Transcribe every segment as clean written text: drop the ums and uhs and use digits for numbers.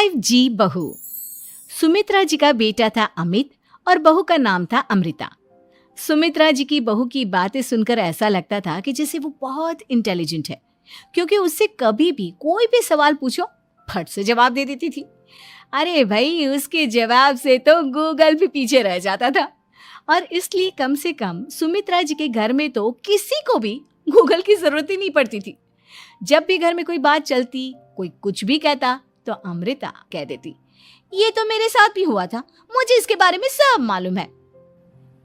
5G बहू। सुमित्रा जी का बेटा था अमित और बहू का नाम था अमृता। सुमित्रा जी की बहू की बातें सुनकर ऐसा लगता था कि जैसे वो बहुत इंटेलिजेंट है, क्योंकि उससे कभी भी कोई भी सवाल पूछो फट से जवाब दे देती थी। अरे भाई, उसके जवाब से तो गूगल भी पीछे रह जाता था। और इसलिए कम से कम सुमित्रा जी के घर में तो किसी को भी गूगल की जरूरत ही नहीं पड़ती थी। जब भी घर में कोई बात चलती, कोई कुछ भी कहता, तो अमृता कह देती, ये तो मेरे साथ भी हुआ था, मुझे इसके बारे में सब मालूम है।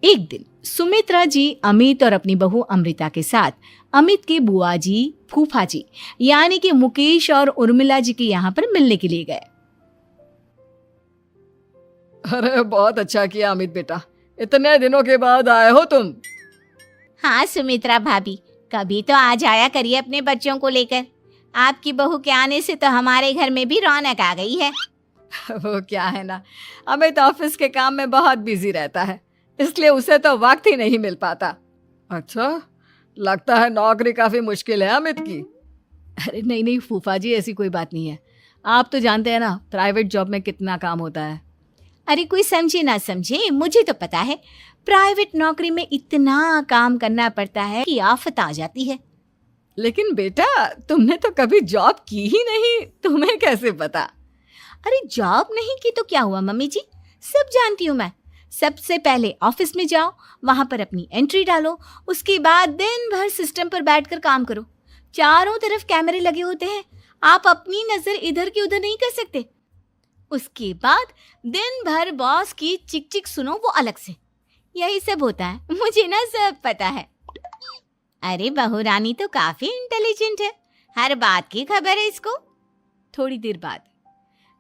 एक दिन सुमित्रा जी अमित और अपनी बहू अमृता के साथ अमित के बुआ जी, फूफा जी यानी कि मुकेश और उर्मिला जी के यहाँ पर मिलने के लिए गए। अरे बहुत अच्छा किया अमित बेटा, इतने दिनों के बाद आए हो तुम। हाँ सुमित्रा भाभी, कभी तो आ जाया करिए अपने बच्चों को लेकर। आपकी बहू के आने से तो हमारे घर में भी रौनक आ गई है। वो क्या है ना, अमित ऑफिस के काम में बहुत बिजी रहता है, इसलिए उसे तो वक्त ही नहीं मिल पाता। अच्छा, लगता है नौकरी काफी मुश्किल है अमित की। अरे नहीं नहीं फूफा जी, ऐसी कोई बात नहीं है। आप तो जानते हैं ना प्राइवेट जॉब में कितना काम होता है। अरे कोई समझे ना समझे, मुझे तो पता है प्राइवेट नौकरी में इतना काम करना पड़ता है कि आफत आ जाती है। लेकिन बेटा, तुमने तो कभी जॉब की ही नहीं, तुम्हें कैसे पता? अरे जॉब नहीं की तो क्या हुआ मम्मी जी, सब जानती हूँ मैं। सबसे पहले ऑफिस में जाओ, वहां पर अपनी एंट्री डालो, उसके बाद दिन भर सिस्टम पर बैठकर काम करो। चारों तरफ कैमरे लगे होते हैं, आप अपनी नजर इधर की उधर नहीं कर सकते। उसके बाद दिन भर बॉस की चिक चिक सुनो, वो अलग से। यही सब होता है, मुझे ना सब पता है। अरे बहू रानी तो काफी इंटेलिजेंट है, हर बात की खबर है इसको। थोड़ी देर बाद,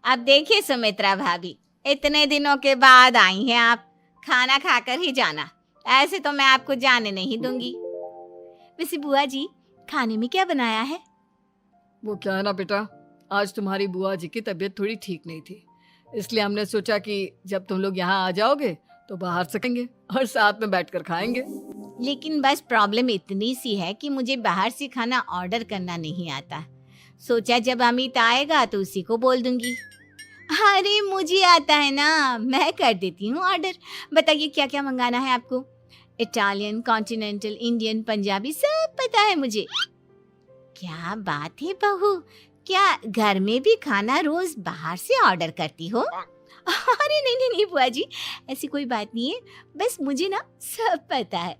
अब देखिए सुमित्रा भाभी, इतने दिनों के बाद आई हैं आप, खाना खाकर ही जाना, ऐसे तो मैं आपको जाने नहीं दूंगी। वैसे बुआ जी, खाने में क्या बनाया है? वो क्या है ना बेटा, आज तुम्हारी बुआ जी की तबीयत थोड़ी ठीक नहीं थी, इसलिए हमने सोचा कि जब तुम लोग यहाँ आ जाओगे तो बाहर से खाएंगे और साथ में बैठकर खाएंगे। लेकिन बस प्रॉब्लम इतनी सी है कि मुझे बाहर से खाना ऑर्डर करना नहीं आता। सोचा जब अमित आएगा तो उसी को बोल दूंगी। अरे मुझे आता है ना, मैं कर देती हूँ ऑर्डर। बताइए क्या क्या मंगाना है आपको? इटालियन, कॉन्टिनेंटल, इंडियन, पंजाबी, सब पता है मुझे। क्या बात है बहू, क्या घर में भी खाना रोज बाहर से ऑर्डर करती हो? अरे नहीं नहीं नहीं बुआ जी, ऐसी कोई बात नहीं है, बस मुझे ना सब पता है।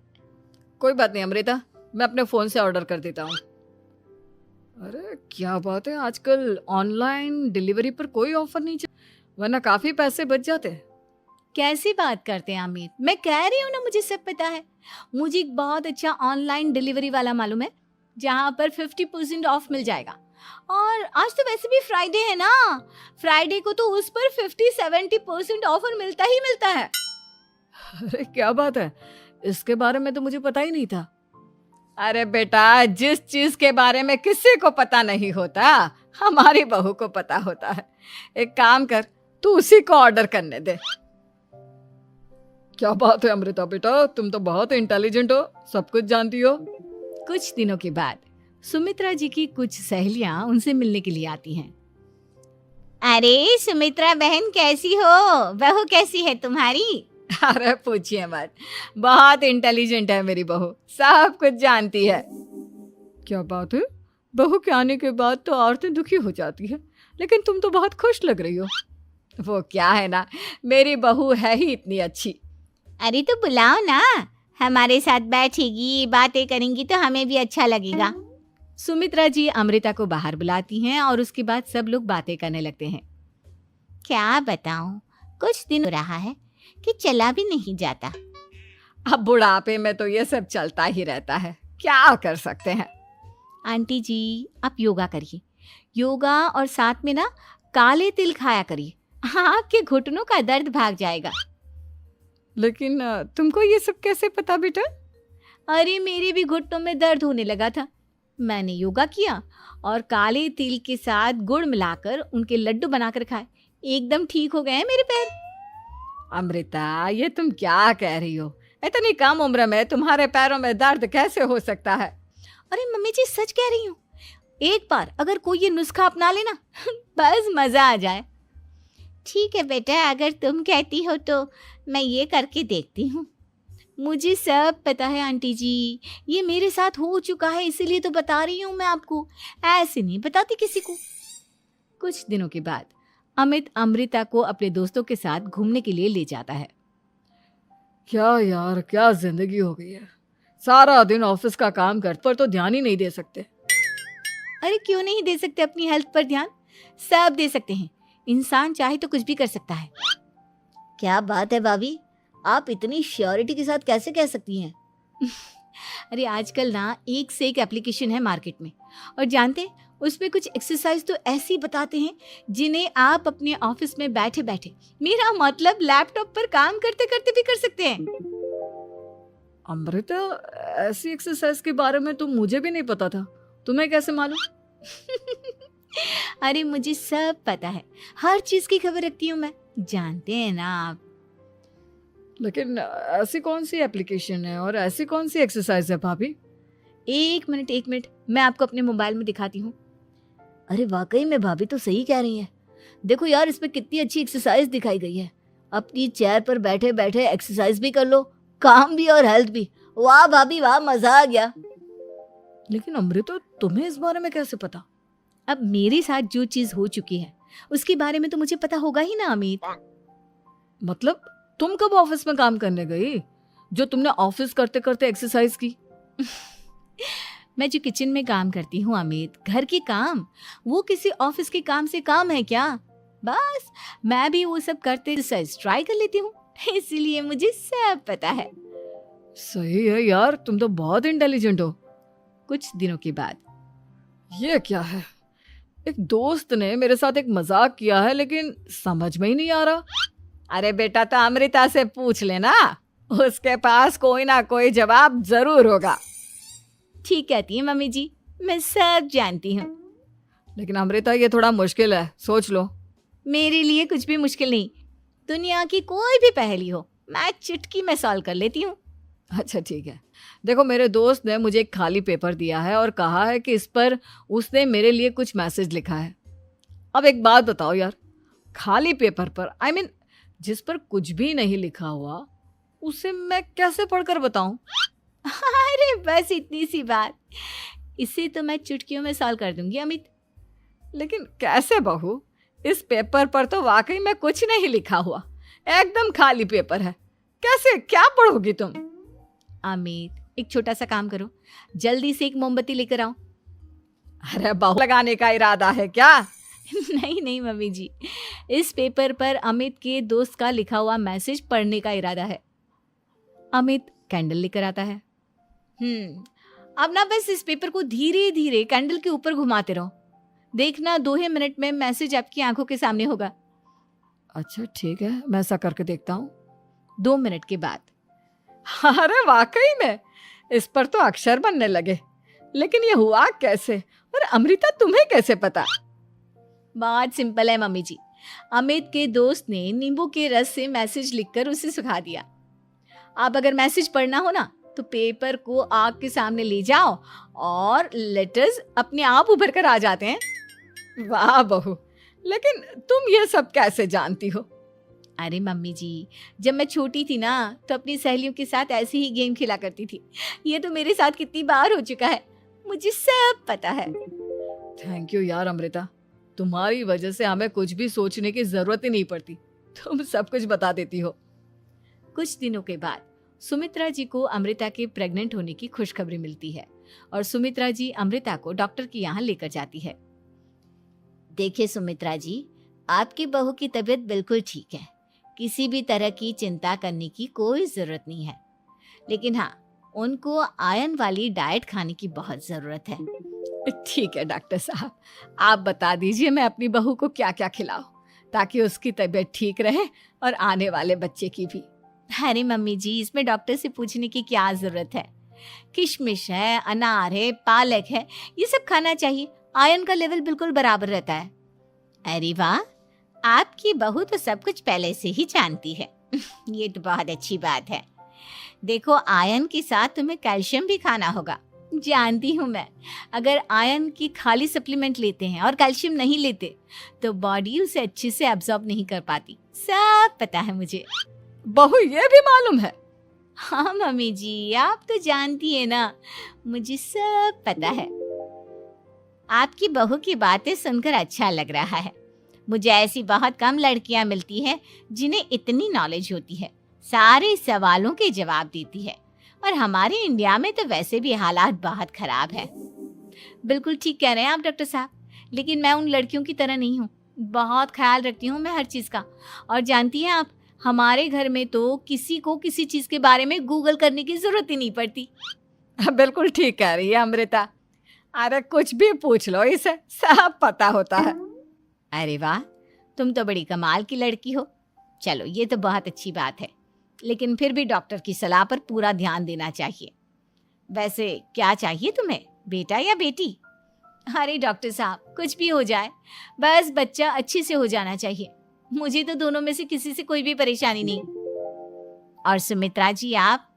कोई बात नहीं अमृता, मैं अपने फोन से ऑर्डर कर देता हूँ। अरे क्या बात है, आजकल ऑनलाइन डिलीवरी पर कोई ऑफर नहीं चल, वरना काफी पैसे बच जाते हैं। कैसी बात करते हैं अमित, मैं कह रही हूँ ना मुझे सब पता है। मुझे एक बहुत अच्छा ऑनलाइन डिलीवरी वाला मालूम है, जहाँ पर 50% ऑफ मिल जाएगा। और आज तो वैसे भी फ्राइडे है ना, फ्राइडे को तो उस पर 50-70% ऑफर मिलता ही मिलता है। अरे क्या बात है, इसके बारे में तो मुझे पता ही नहीं था। अरे बेटा, जिस चीज के बारे में किसी को पता नहीं होता, हमारी बहू को पता होता है। एक काम कर, तू उसी को ऑर्डर करने दे। क्या बात है अमृता बेटा, तुम तो बहुत इंटेलिजेंट हो, सब कुछ जानती हो। कुछ दिनों के बाद सुमित्रा जी की कुछ सहेलियां उनसे मिलने के लिए आती हैं। अरे सुमित्रा बहन कैसी हो, बहू कैसी है तुम्हारी? अरे पूछिए मत, बहुत इंटेलिजेंट है मेरी बहू, सब कुछ जानती है। क्या बात है, बहू के आने के बाद तो औरतें दुखी हो जाती है, लेकिन तुम तो बहुत खुश लग रही हो। वो क्या है ना, मेरी बहू है ही इतनी अच्छी। अरे तो बुलाओ ना, हमारे साथ बैठेगी, बातें करेंगी तो हमें भी अच्छा लगेगा। सुमित्रा जी अमृता को बाहर बुलाती हैं और उसके बाद सब लोग बातें करने लगते हैं। क्या बताऊं, कुछ दिन हो रहा है कि चला भी नहीं जाता। अब बुढ़ापे में तो ये सब चलता ही रहता है, क्या कर सकते हैं। आंटी जी, आप योगा करिए, योगा और साथ में ना काले तिल खाया करिए, आपके घुटनों का दर्द भाग जाएगा। लेकिन तुमको ये सब कैसे पता बेटा? अरे मेरे भी घुटनों में दर्द होने लगा था, मैंने योगा किया और काले तिल के साथ गुड़ मिलाकर उनके लड्डू बनाकर खाए, एकदम ठीक हो गए हैं मेरे पैर। अमृता, ये तुम क्या कह रही हो? इतनी कम उम्र में तुम्हारे पैरों में दर्द कैसे हो सकता है? अरे मम्मी जी, सच कह रही हूँ, एक बार अगर कोई ये नुस्खा अपना लेना बस मजा आ जाए। ठीक है बेटा, अगर तुम कहती हो तो मैं ये करके देखती हूँ। मुझे सब पता है आंटी जी, ये मेरे साथ हो चुका है, इसीलिए तो बता रही हूँ मैं आपको, ऐसे नहीं बताती किसी को। कुछ दिनों के बाद अमित अमृता को अपने दोस्तों के साथ घूमने के लिए ले जाता है। क्या यार, क्या जिंदगी हो गई है। सारा दिन ऑफिस का काम करते पर तो ध्यान ही नहीं दे सकते। अरे क्यों नहीं दे सकते अपनी हेल्थ पर ध्यान? सब दे सकते हैं, इंसान चाहे तो कुछ भी कर सकता है। क्या बात है भाभी, आप इतनी श्योरिटी के साथ कैसे कह सकती हैं? अरे आजकल ना एक से एक एप्लीकेशन है मार्केट में, और जानते हैं उसमें कुछ एक्सरसाइज तो ऐसी बताते हैं जिन्हें आप अपने ऑफिस में बैठे बैठे, मेरा मतलब लैपटॉप पर काम करते करते भी कर सकते हैं। अमृता, ऐसी एक्सरसाइज के बारे में तो मुझे भी नहीं पता था, तुम्हें कैसे मालूम? अरे मुझे सब पता है, हर चीज की खबर रखती हूँ मैं, जानते हैं ना आप। लेकिन ऐसी कौन सी एप्लीकेशन है और ऐसी कौन सी एक्सरसाइज है भाभी? एक मिनट, मैं आपको अपने मोबाइल में दिखाती हूँ। अरे वाकई में भाभी तो सही कह रही हैं। देखो यार, इसमें कितनी अच्छी एक्सरसाइज दिखाई गई है। अपनी चेयर पर बैठे बैठे एक्सरसाइज भी कर लो, काम भी और हेल्थ भी। वाह भाभी वाह, मजा आ गया। लेकिन अमृता, तुम्हें इस बारे में कैसे पता? अब मेरे साथ जो चीज हो चुकी है उसके बारे में तो मुझे पता होगा ही ना अमित। मतलब तुम कब ऑफिस में काम करने गई जो तुमने ऑफिस करते करते एक्सरसाइज की? मैं जो किचन में काम करती हूँ अमित, घर के काम, वो किसी ऑफिस के काम से काम है क्या? बस मैं भी वो सब करते एक्सरसाइज ट्राई कर लेती हूँ, इसीलिए मुझे सब पता है। सही है यार, तुम तो बहुत इंटेलिजेंट हो। कुछ दिनों के बाद ये क्या है, एक दोस्त ने मेरे साथ एक मजाक किया है लेकिन समझ में ही नहीं आ रहा। अरे बेटा, तो अमृता से पूछ लेना, उसके पास कोई ना कोई जवाब जरूर होगा। ठीक कहती है मम्मी जी, मैं सब जानती हूँ। लेकिन अमृता, ये थोड़ा मुश्किल है, सोच लो। मेरे लिए कुछ भी मुश्किल नहीं, दुनिया की कोई भी पहेली हो मैं चुटकी में सॉल्व कर लेती हूँ। अच्छा ठीक है, देखो मेरे दोस्त ने मुझे एक खाली पेपर दिया है और कहा है कि इस पर उसने मेरे लिए कुछ मैसेज लिखा है। अब एक बात बताओ यार, खाली पेपर पर, आई मीन जिस पर कुछ भी नहीं लिखा हुआ, उसे मैं कैसे पढ़कर बताऊं? अरे बस इतनी सी बात, इसे तो मैं चुटकियों में सॉल्व कर दूंगी अमित। लेकिन कैसे बहू, इस पेपर पर तो वाकई में कुछ नहीं लिखा हुआ, एकदम खाली पेपर है, कैसे क्या पढ़ोगी तुम? अमित, एक छोटा सा काम करो, जल्दी से एक मोमबत्ती लेकर आओ। अरे बहू, लगाने का इरादा है क्या? नहीं मम्मी जी, इस पेपर पर अमित के दोस्त का लिखा हुआ मैसेज पढ़ने का इरादा है। अमित कैंडल लेकर आता है। अब ना बस इस पेपर को धीरे धीरे कैंडल के ऊपर घुमाते रहो, देखना 2 ही मिनट में मैसेज आपकी आंखों के सामने होगा। अच्छा ठीक है, मैं ऐसा करके देखता हूँ। 2 मिनट के बाद, अरे वाकई में इस पर तो अक्षर बनने लगे, लेकिन ये हुआ कैसे? और अमृता, तुम्हें कैसे पता? बात सिंपल है मम्मी जी, अमित के दोस्त ने नींबू के रस से मैसेज लिखकर उसे सुखा दिया। आप अगर मैसेज पढ़ना हो ना तो पेपर को आग के सामने ले जाओ और लेटर्स अपने आप उभर कर आ जाते हैं। वाह बहू, लेकिन तुम ये सब कैसे जानती हो? अरे मम्मी जी, जब मैं छोटी थी ना तो अपनी सहेलियों के साथ ऐसे ही गेम खेला करती थी। ये तो मेरे साथ कितनी बार हो चुका है, मुझे सब पता है। थैंक यू यार अमृता, तुम्हारी वजह से हमें कुछ भी सोचने की जरूरत ही नहीं पड़ती, तुम सब कुछ बता देती हो। कुछ दिनों के बाद सुमित्रा जी को अमृता के प्रेग्नेंट होने की खुशखबरी मिलती है और सुमित्रा जी अमृता को डॉक्टर के यहाँ लेकर जाती है। देखिए सुमित्रा जी, आपकी बहू की तबीयत बिल्कुल ठीक है, किसी भी तरह की चिंता करने की कोई जरूरत नहीं है। लेकिन हाँ, उनको आयरन वाली डाइट खाने की बहुत जरूरत है। ठीक है डॉक्टर साहब, आप बता दीजिए मैं अपनी बहू को क्या क्या खिलाऊं ताकि उसकी तबीयत ठीक रहे और आने वाले बच्चे की भी। अरे मम्मी जी, इसमें डॉक्टर से पूछने की क्या जरूरत है, किशमिश है, अनार है, पालक है, ये सब खाना चाहिए, आयरन का लेवल बिल्कुल बराबर रहता है। अरे वाह, आपकी बहू तो सब कुछ पहले से ही जानती है। ये तो बहुत अच्छी बात है। देखो, आयरन के साथ तुम्हें कैल्शियम भी खाना होगा, जानती हूँ मैं, अगर आयरन की खाली सप्लीमेंट लेते हैं और कैल्शियम नहीं लेते तो बॉडी उसे अच्छे से एब्जॉर्ब नहीं कर पाती। सब पता है मुझे। बहू ये भी मालूम है? हाँ मम्मी जी, आप तो जानती है ना, मुझे सब पता है। आपकी बहू की बातें सुनकर अच्छा लग रहा है। मुझे ऐसी बहुत कम लड़कियां मिलती हैं जिन्हें इतनी नॉलेज होती है, सारे सवालों के जवाब देती है। और हमारे इंडिया में तो वैसे भी हालात बहुत खराब है। बिल्कुल ठीक कह रहे हैं आप डॉक्टर साहब, लेकिन मैं उन लड़कियों की तरह नहीं हूँ। बहुत ख्याल रखती हूँ मैं हर चीज़ का। और जानती हैं आप, हमारे घर में तो किसी को किसी चीज़ के बारे में गूगल करने की ज़रूरत ही नहीं पड़ती। बिल्कुल ठीक कह रही है अमृता। अरे कुछ भी पूछ लो, इसे सब पता होता है। अरे वाह, तुम तो बड़ी कमाल की लड़की हो। चलो ये तो बहुत अच्छी बात है, लेकिन फिर भी डॉक्टर की सलाह पर पूरा ध्यान देना चाहिए। वैसे क्या चाहिए तुम्हें, बेटा या बेटी? अरे डॉक्टर साहब, कुछ भी हो जाए, बस बच्चा अच्छे से हो जाना चाहिए। मुझे तो दोनों में से किसी से कोई भी परेशानी नहीं। और सुमित्रा जी आप?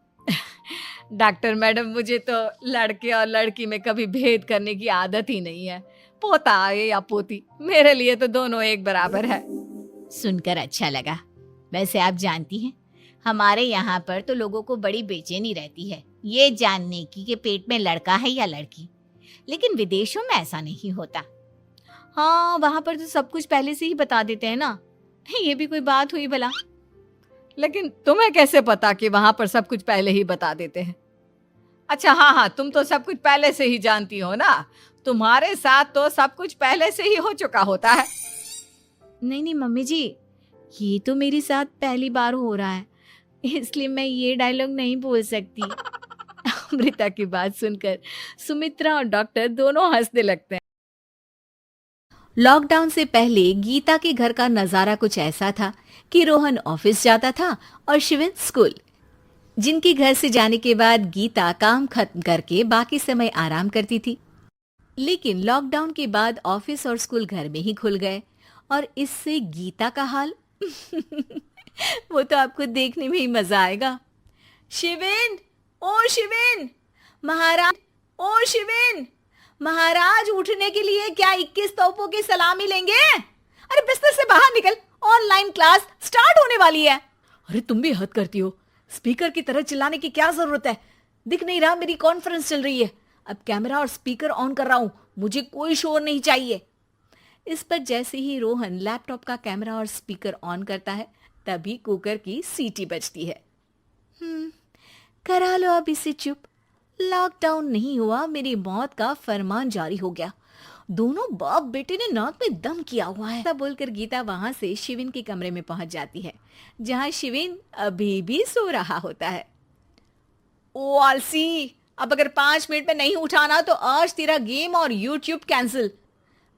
डॉक्टर मैडम, मुझे तो लड़के और लड़की में कभी भेद करने की आदत ही नहीं है। पोता आए या पोती, मेरे लिए तो दोनों एक बराबर है। सुनकर अच्छा लगा। वैसे आप जानती हैं, हमारे यहाँ पर तो लोगों को बड़ी बेचैनी रहती है ये जानने की कि पेट में लड़का है या लड़की, लेकिन विदेशों में ऐसा नहीं होता। हाँ, वहाँ पर तो सब कुछ पहले से ही बता देते हैं ना। ये भी कोई बात हुई भला? लेकिन तुम्हें कैसे पता कि वहां पर सब कुछ पहले ही बता देते हैं? अच्छा हाँ, तुम तो सब कुछ पहले से ही जानती हो ना। तुम्हारे साथ तो सब कुछ पहले से ही हो चुका होता है। नहीं मम्मी जी, ये तो मेरे साथ पहली बार हो रहा है, इसलिए मैं ये डायलॉग नहीं बोल सकती। अमृता की बात सुनकर सुमित्रा और डॉक्टर दोनों हंसने लगते हैं। लॉकडाउन से पहले गीता के घर का नजारा कुछ ऐसा था कि रोहन ऑफिस जाता था और शिविन स्कूल। जिनके घर से जाने के बाद गीता काम खत्म करके बाकी समय आराम करती थी। लेकिन लॉकडाउन के बाद ऑफिस और स्कूल घर में ही खुल गए और इससे गीता का हाल वो तो आपको देखने में ही मजा आएगा। शिविन, ओ शिविन, महाराज, ओ शिविन, महाराज उठने के लिए क्या 21 तोपों की सलामी लेंगे? अरे बिस्तर से बाहर निकल, ऑनलाइन क्लास स्टार्ट होने वाली है। अरे तुम भी हद करती हो, स्पीकर की तरह चिल्लाने की क्या जरूरत है? दिख नहीं रहा मेरी कॉन्फ्रेंस चल रही है। अब कैमरा और स्पीकर ऑन कर रहा हूं, मुझे कोई शोर नहीं चाहिए। इस पर जैसे ही रोहन लैपटॉप का कैमरा और स्पीकर ऑन करता है, तभी कुकर की सीटी बजती है। करा लो अब इसे चुप। लॉकडाउन नहीं हुआ, मेरी मौत का फरमान जारी हो गया। दोनों बाप बेटे ने नाक में दम किया हुआ है। ऐसा बोलकर गीता वहां से शिविन के कमरे में पहुंच जाती है, जहां शिविन अभी भी सो रहा होता है। ओ आलसी, अब अगर 5 मिनट में नहीं उठाना तो आज तेरा गेम और यूट्यूब कैंसिल।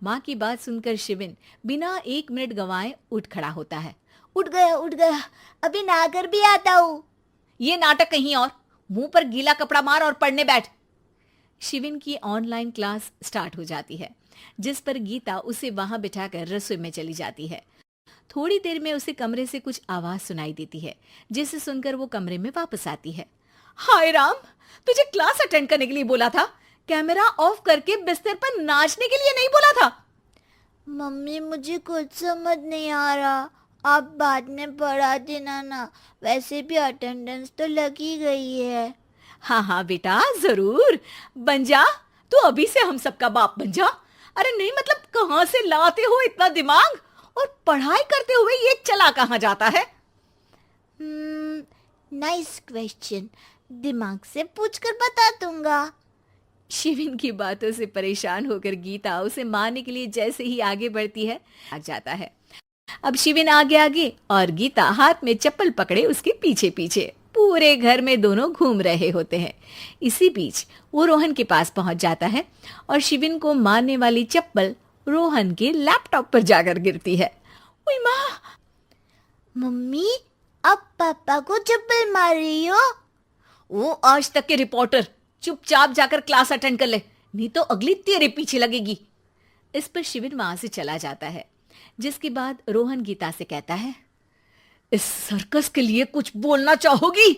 माँ की बात सुनकर शिविन बिना 1 मिनट गंवाए उठ खड़ा होता है। उठ गया, अभी नहाकर भी आता हूँ। ये नाटक कहीं और, मुंह पर गीला कपड़ा मार और पढ़ने बैठ। शिविन की ऑनलाइन क्लास स्टार्ट हो जाती है, जिस पर गीता उसे वहां बिठाकर रसोई में चली जाती है। थोड़ी देर में उसे कमरे से कुछ आवाज सुनाई देती है, जिसे सुनकर वो कमरे में वापस आती है। हाय राम, तुझे क्लास अटेंड करने के लिए बोला था, कैमरा ऑफ करके बिस्तर पर नाचने के लिए नहीं बोला था। मम्मी मुझे कुछ समझ नहीं आ रहा, आप बाद में पढ़ा देना ना, वैसे भी अटेंडेंस तो लगी गई है। हाँ बेटा, जरूर बन जा, तू अभी से हम सबका बाप बन जा। अरे नहीं मतलब कहाँ से लाते हो इतना दिमाग, और पढ़ाई करते हुए ये चला कहाँ जाता है? नाइस क्वेश्चन, दिमाग से पूछकर बता दूंगा। शिविन की बातों से परेशान होकर गीता उसे मारने के लिए जैसे ही आगे बढ़ती है, आ जाता है। अब शिविन आगे आगे और गीता हाथ में चप्पल पकड़े उसके पीछे पीछे पूरे घर में दोनों घूम रहे होते हैं। इसी बीच वो रोहन के पास पहुंच जाता है और शिविन को मारने वाली चप्पल रोहन के लैपटॉप पर जाकर गिरती है। ओए माँ! मम्मी, अब पापा को चप्पल मार रही हो? वो आज तक के रिपोर्टर, चुपचाप जाकर क्लास अटेंड कर ले, नहीं तो अगली तेरे पीछे लगेगी। इस पर शिविन वहां से चला जाता है, जिसके बाद रोहन गीता से कहता है, इस सर्कस के लिए कुछ बोलना चाहोगी?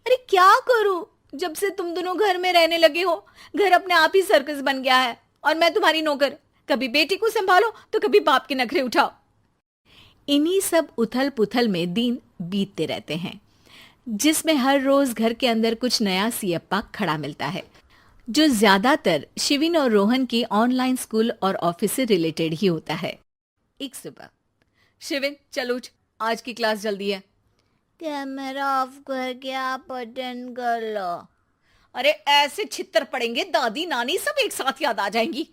अरे क्या करूं, जब से तुम दोनों घर में रहने लगे हो, घर अपने आप ही सर्कस बन गया है और मैं तुम्हारी नौकर। कभी बेटी को संभालो तो कभी बाप के नखरे उठाओ। इन्हीं सब उथल पुथल में दिन बीतते रहते हैं, जिसमें हर रोज घर के अंदर कुछ नया सियप्पा खड़ा मिलता है, जो ज्यादातर शिविन और रोहन के ऑनलाइन स्कूल और ऑफिस से रिलेटेड ही होता है। एक सुबह, शिविन चल उठ, आज की क्लास जल्दी है। कैमरा ऑफ करके आप अटेंड कर लो। अरे ऐसे छित्तर पड़ेंगे, दादी नानी सब एक साथ याद आ जाएंगी।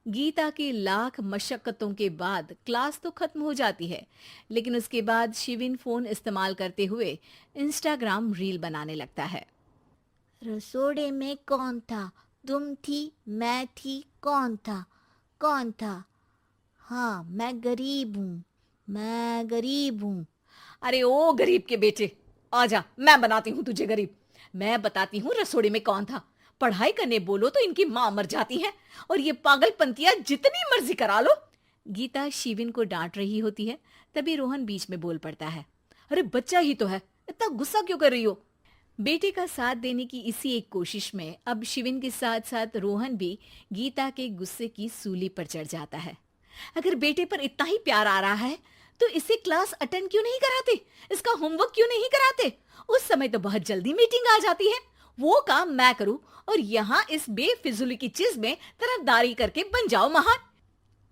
गीता की लाख मशक्कतों के बाद क्लास तो खत्म हो जाती है, लेकिन उसके बाद शिविन फोन इस्तेमाल करते हुए इंस्टाग्राम रील बनाने लगता है। रसोड़े में कौन था? तुम थी, मैं थी, कौन था? कौन था? हाँ, मैं गरीब हूँ, मैं गरीब हूँ। अरे ओ गरीब के बेटे, आजा, मैं बनाती हूँ तुझे गरीब। मैं बताती हूँ रसोड़े में कौन था। पढ़ाई करने बोलो तो इनकी माँ मर जाती है, और ये पागलपंतियां जितनी मर्जी करा लो। गीता शिविन को डांट रही होती है, तभी रोहन बीच में बोल पड़ता है। अरे बच्चा ही तो है, इतना गुस्सा क्यों कर रही हो? बेटे का साथ देने की इसी एक कोशिश में अब शिविन के साथ साथ रोहन भी गीता के गुस्से की सूली पर चढ़ जाता है। अगर बेटे पर इतना ही प्यार आ रहा है तो इसे क्लास अटेंड क्यों नहीं कराते? इसका होमवर्क क्यों नहीं कराते? उस समय तो बहुत जल्दी मीटिंग आ जाती है। वो काम मैं करूं और यहाँ इस बेफिजुली की चीज में तरफदारी करके बन जाओ महान।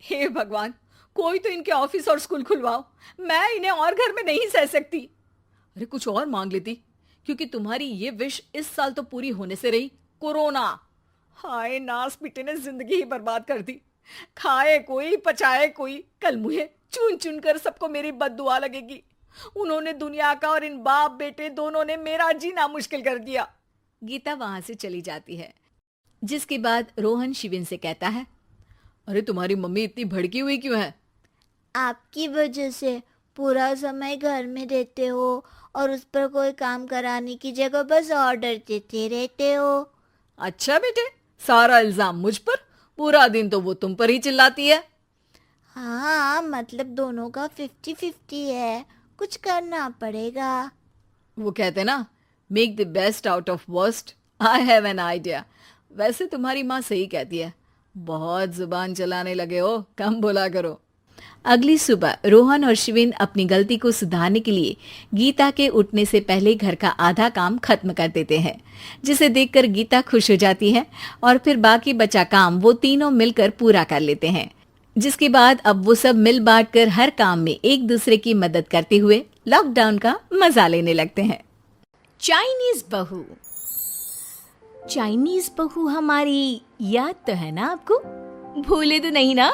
हे भगवान, कोई तो इनके ऑफिस और स्कूल खुलवाओ, मैं इन्हें और घर में नहीं सह सकती। अरे कुछ और मांग लेती, क्योंकि तुम्हारी ये विश इस साल तो पूरी होने से रही, कोरोना। हाय, नास पीटे ने जिंदगी ही बर्बाद कर दी। खाए कोई पचाए कोई, कल मुझे चुन चुन कर सबको मेरी बद्दुआ लगेगी। उन्होंने दुनिया का और इन बाप बेटे दोनों ने मेरा जीना मुश्किल कर दिया। गीता वहां से चली जाती है, जिसके बाद रोहन शिविन से कहता है, अरे तुम्हारी मम्मी इतनी भड़की हुई क्यों है? आपकी वजह से पूरा समय घर में रहते हो और उस पर कोई काम कराने की जगह बस ऑर्डर देते रहते हो। अच्छा बेटे, सारा इल्जाम मुझ पर? पूरा दिन तो वो तुम पर ही चिल्लाती है। हाँ, मतलब दोनों का 50-50 है, कुछ करना पड़ेगा। वो कहते ना, make the best out of worst. I have an idea. वैसे तुम्हारी माँ सही कहती है, बहुत जुबान चलाने लगे हो, कम बोला करो। अगली सुबह रोहन और शिविन अपनी गलती को सुधारने के लिए गीता के उठने से पहले घर का आधा काम खत्म कर देते हैं, जिसे देखकर गीता खुश हो जाती है और फिर बाकी बचा काम वो तीनों मिलकर पूरा कर लेते हैं। जिसके बाद अब वो सब मिल बांट कर हर काम में एक दूसरे की मदद करते हुए लॉकडाउन का मजा लेने लगते हैं। चाइनीज बहू। चाइनीज बहू हमारी याद तो है ना आपको? भूले तो नहीं ना?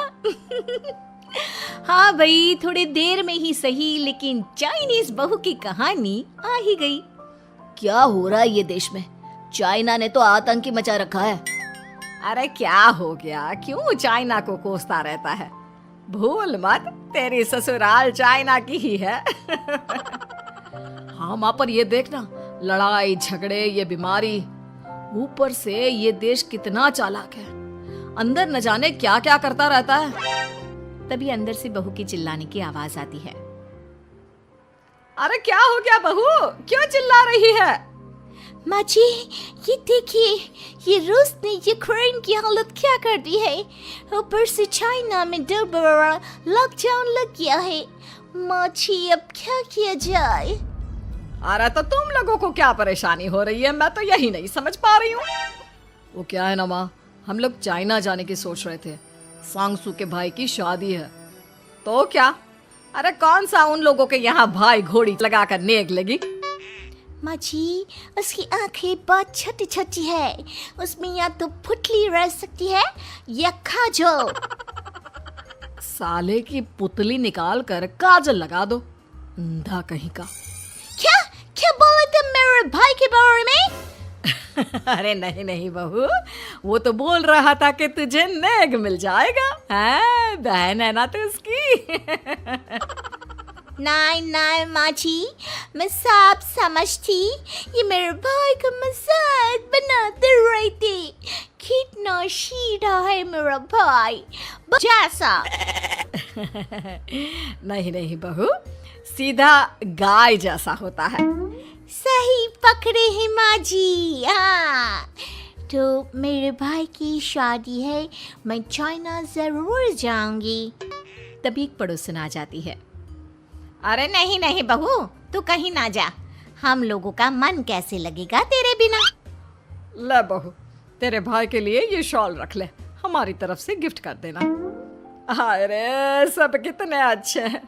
हाँ भाई, थोड़ी देर में ही सही, लेकिन चाइनीज बहू की कहानी आ ही गई। क्या हो रहा है ये देश में? चाइना ने तो आतंक ही मचा रखा है। अरे क्या हो गया, क्यों चाइना को कोसता रहता है? भूल मत, तेरी ससुराल चाइना की ही है। हाँ माँ, पर ये देखना, लड़ाई झगड़े, ये बीमारी, ऊपर से ये देश कितना चालाक है, अंदर न जाने क्या क्या करता रहता है। तभी अंदर से बहू की चिल्लाने की आवाज आती है। अरे क्या हो गया बहू, क्यों चिल्ला रही है? माँ जी, ये देखिए, ये रूस ने यूक्रेन की हालत क्या कर दी है। ऊपर से चाइना में डर बड़ा लॉकडाउन लग गया है। माँ जी, अब क्या किया जाए? अरे तो तुम लोगों को क्या परेशानी हो रही है, मैं तो यही नहीं समझ पा रही हूँ। वो क्या है ना माँ, हम लोग चाइना जाने की सोच रहे थे, सांगसू के भाई की शादी है। तो क्या? अरे कौन सा उन लोगों के यहाँ भाई घोड़ी लगाकर नेक लगी? माँ जी, उसकी आंखें बहुत छोटी छोटी है, उसमें या तो पुतली रह सकती है या काजल। साले की पुतली निकाल कर काजल लगा दो, अंधा कहीं का। क्या क्या बोले तुम मेरे भाई के बारे में? अरे नहीं नहीं बहू, वो तो बोल रहा था कि तुझे नेग मिल जाएगा। हैं, बहन है ना तू उसकी। नहीं नहीं माँ जी, मैं सब समझती, ये मेरे भाई का मजाक बनाते रहते। कितना सीधा है मेरा भाई, जैसा। नहीं नहीं बहू, सीधा गाय जैसा होता है। सही पकड़े हैं माँ जी। हाँ, तो मेरे भाई की शादी है, मैं चाइना जरूर जाऊंगी। तभी एक पड़ोसन आ जाती है। अरे नहीं नहीं बहू, तू कहीं ना जा, हम लोगों का मन कैसे लगेगा तेरे बिना। ले बहू, तेरे भाई के लिए ये शॉल रख ले, हमारी तरफ से गिफ्ट कर देना। अरे सब कितने अच्छे हैं,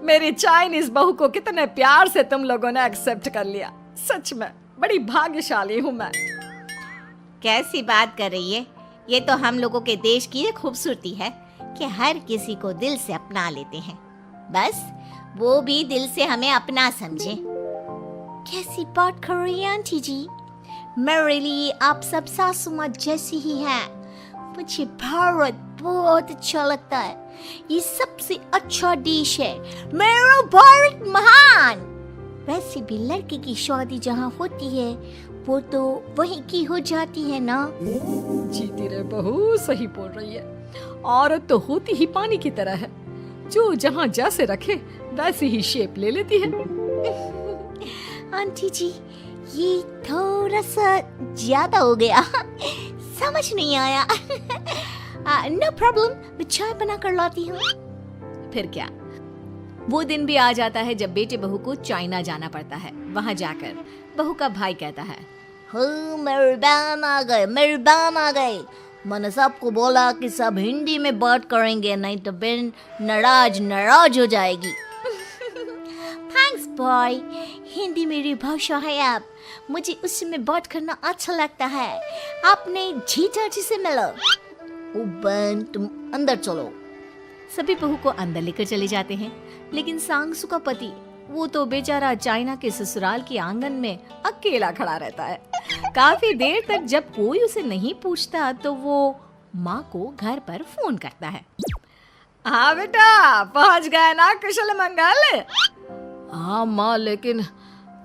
मेरी चाइनीज बहू को कितने प्यार से तुम लोगों ने एक्सेप्ट कर लिया। सच में बड़ी भाग्यशाली हूँ मैं। कैसी बात कर रही है, ये तो हम लोगों के देश की एक खूबसूरती है कि हर किसी को दिल से अपना लेते हैं, बस वो भी दिल से हमें अपना समझे। कैसी बात कर रही है आंटी जी, मेरे लिए आप सब सासू माँ जैसी ही हैं। मुझे भारत बहुत अच्छा लगता है, ये सबसे अच्छा देश है, मेरा भारत महान। वैसे भी लड़के की शादी जहाँ होती है वो तो वहीं की हो जाती है ना। जीती रे बहू, सही बोल रही है। औरत तो होती ही पानी की तरह है, जो जहाँ जैसे रखे वैसी ही शेप ले लेती है। आंटी जी, ये थोड़ा सा ज्यादा हो गया, समझ नहीं आया। नो प्रॉब्लम, मैं चाय बना कर लाती हूँ। फिर क्या, वो दिन भी आ जाता है जब बेटे बहू को चाइना जाना पड़ता है। वहां जाकर बहू का भाई कहता है, मेरे बहन आ गए, मेरे बहन आ गए। मैंने सबको बोला कि सब हिंदी में बात करेंगे, नहीं तो बहन नाराज हो जाएगी। थैंक्स बॉय, हिंदी मेरी भाषा है, आप मुझे उसमें बात करना अच्छा लगता है। आपने जीजा जी से मिलो। ओ बहन, तुम अंदर चलो। सभी बहू को अंदर लेकर चले जाते हैं, लेकिन सांगसू का पति, वो तो बेचारा चाइना के ससुराल के आंगन में अकेला खड़ा रहता है। काफी देर तक जब कोई उसे नहीं पूछता तो वो माँ को घर पर फोन करता है। हाँ बेटा, पहुँच गए ना कुशल मंगल? हाँ माँ, लेकिन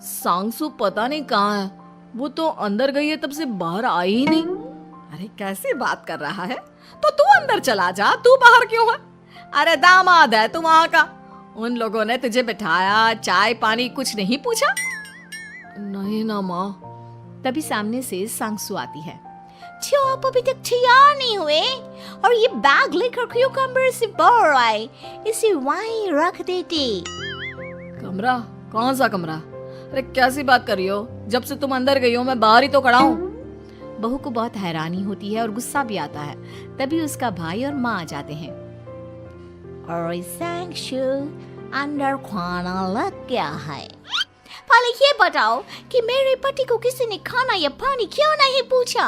सांगसू पता नहीं कहाँ है, वो तो अंदर गई है तब से बाहर आई ही नहीं। अरे कैसी बात कर रहा है, तो तू अंदर चला जा, तू बाहर क्यों है? अरे दामाद है तू वहाँ का, उन लोगों ने तुझे बिठाया, चाय पानी कुछ नहीं पूछा? नहीं ना माँ। तभी सामने से सांगसू आती है। क्यों आप अभी तक तैयार नहीं हुए? और ये बैग लेकर क्यों कमरे से बाहर आए? इसे वहीं रख देते। कमरा? कौन सा कमरा? अरे कैसी बात कर रही हो, जब से तुम अंदर गई हो मैं बाहर ही तो खड़ा हूँ। बहू को बहुत हैरानी होती है और गुस्सा भी आता है। तभी उसका भाई और माँ आ जाते हैं। और सांगसू, अंदर खाना लग गया है। पहले ये बताओ कि मेरे पति को किसी ने खाना या पानी क्यों नहीं पूछा?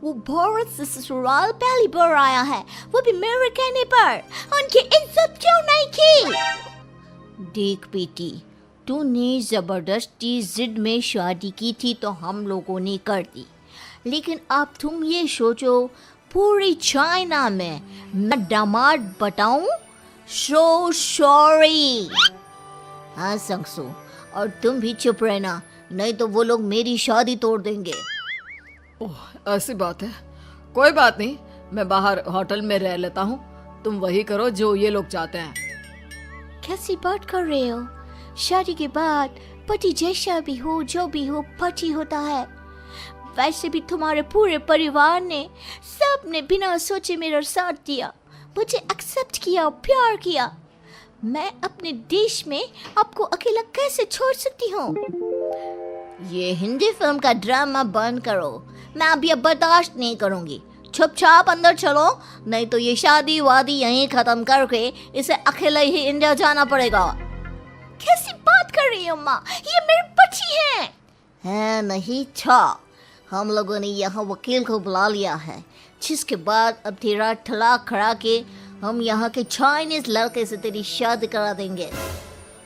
वो भारत से ससुराल पहली बार आया है, वो भी मेरे कहने पर। उनकी इज्जत क्यों नहीं की? देख बेटी, तूने जबरदस्ती जिद में शादी की थी तो हम लोगों ने कर दी, लेकिन अब तुम ये सोचो, पूरी चाइना में मैं दामाद बताऊं? So sorry. हाँ सांगसू, और तुम भी चुप रहना, नहीं तो वो लोग मेरी शादी तोड़ देंगे। ओह, ऐसी बात है, कोई बात नहीं, मैं बाहर होटल में रह लेता हूँ, तुम वही करो जो ये लोग चाहते हैं। कैसी बात कर रहे हो? शादी के बाद पति जैसा भी हो, जो भी हो, पति होता है। वैसे भी तुम्हारे पूरे परिवार ने, सबने बिना सोचे मेरा साथ दिया, मुझे एक्सेप्ट किया, प्यार किया। मैं अपने देश में आपको अकेला कैसे छोड़ सकती हूँ? ये हिंदी फिल्म का ड्रामा बंद करो, मैं अब ये बर्दाश्त नहीं करूँगी। चुपचाप अंदर चलो, नहीं तो ये शादी वादी यहीं खत्म करके इसे अकेले ही इंडिया जाना पड़ेगा। कैसी बात कर रही हो माँ, ये मेरे पति हैं। है नहीं था, हम लोगों ने यहाँ वकील को बुला लिया है, जिसके बाद अब तेरा तलाक करा के हम यहाँ के चाइनीज लड़के से तेरी शादी करा देंगे।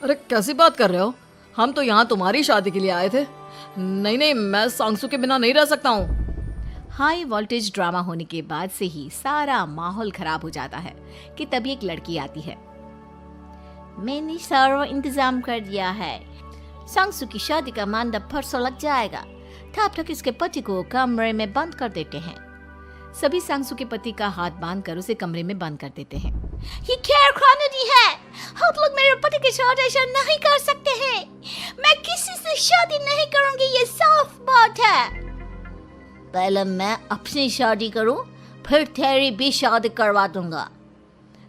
अरे कैसी बात कर रहे हो, हम तो यहाँ तुम्हारी शादी के लिए आए थे। नहीं नहीं, मैं सांगसू के बिना नहीं रह सकता हूँ। हाई वोल्टेज ड्रामा होने के बाद से ही सारा माहौल खराब हो जाता है कि तभी एक लड़की आती है। मैंने सारा इंतजाम कर दिया है, सांगसू की शादी का मंडप परसों लग जाएगा, तब तक इसके पति को कमरे में बंद कर देते हैं। सभी सांगसू के पति का हाथ बांधकर उसे कमरे में बंद कर देते हैं। ये क्या कानूनी है? हम लोग मेरे पति के साथ ऐसा नहीं कर सकते हैं। मैं किसी से शादी नहीं करूंगी, ये साफ बात है। पहले मैं अपनी शादी करूं, फिर तेरी भी शादी करवा दूंगा।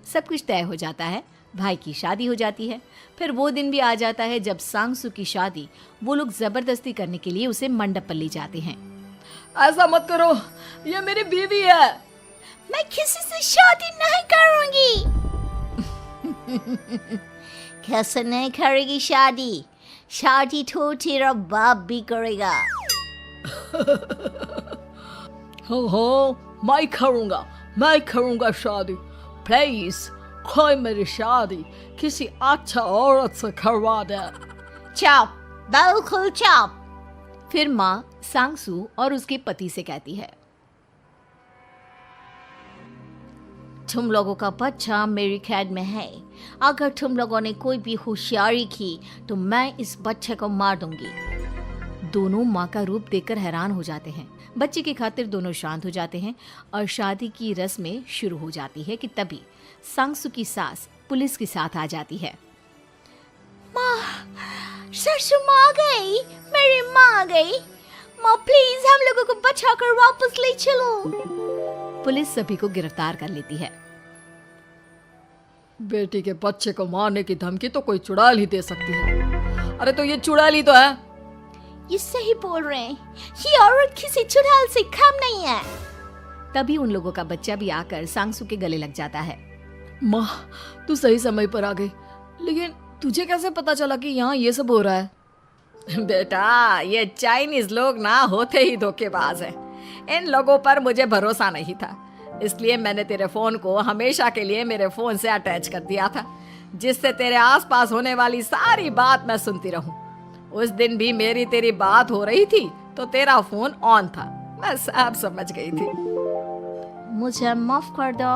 सब कुछ तय हो जाता है, भाई की शादी हो जाती है। फिर वो दिन भी आ जाता है जब सांगसू की शादी वो लोग जबरदस्ती करने के लिए उसे मंडप पर ले जाते हैं। ऐसा मत करो, ये मेरी बीवी है। मैं किसी से शादी नहीं करूंगी। कैसे नहीं करेगी शादी? शादी तो तेरा बाप भी करेगा। हो मैं करूंगा शादी। प्लीज कोई मेरी शादी किसी अच्छा औरत से करवा दे। चुप, बिल्कुल चुप। फिर माँ सांगसू और उसके पति से कहती है, तुम लोगों का बच्चा मेरी कैद में है। अगर तुम लोगों ने कोई भी होशियारी की तो मैं इस बच्चे को मार दूंगी। दोनों माँ का रूप देखकर हैरान हो जाते हैं। बच्चे की खातिर दोनों शांत हो जाते हैं और शादी की रस्में शुरू हो जाती है कि तभी सांगसू की सास पुलिस के साथ आ जाती है। माँ, ससुर माँ आ गई, मेरी माँ आ गई। माँ प्लीज हम लोगों को बचाकर वापस ले चलो। पुलिस सभी को गिरफ्तार कर लेती है। बेटी के बच्चे को मारने की धमकी तो कोई चुड़ैल ही दे सकती है। अरे तो ये चुड़ैल ही तो है। ये सही बोल रहे हैं, ये औरत किसी चुड़ैल से कम नहीं है। तभी उन लोगों का बच्चा भी आकर सांगसू के गले लग जाता है। माँ, तू सही समय पर आ गई, लेकिन तुझे कैसे पता चला कि यहाँ ये सब हो रहा है? बेटा, ये चाइनीज लोग ना होते ही धोखेबाज हैं। इन लोगों पर मुझे भरोसा नहीं था, इसलिए मैंने तेरे फोन को हमेशा के लिए मेरे फोन से अटैच कर दिया था, जिससे तेरे आसपास होने वाली सारी बात मैं सुनती रहूं। उस दिन भी मेरी तेरी बात हो रही थी तो तेरा फोन ऑन था, मैं सब समझ गई थी। मुझे माफ कर दो।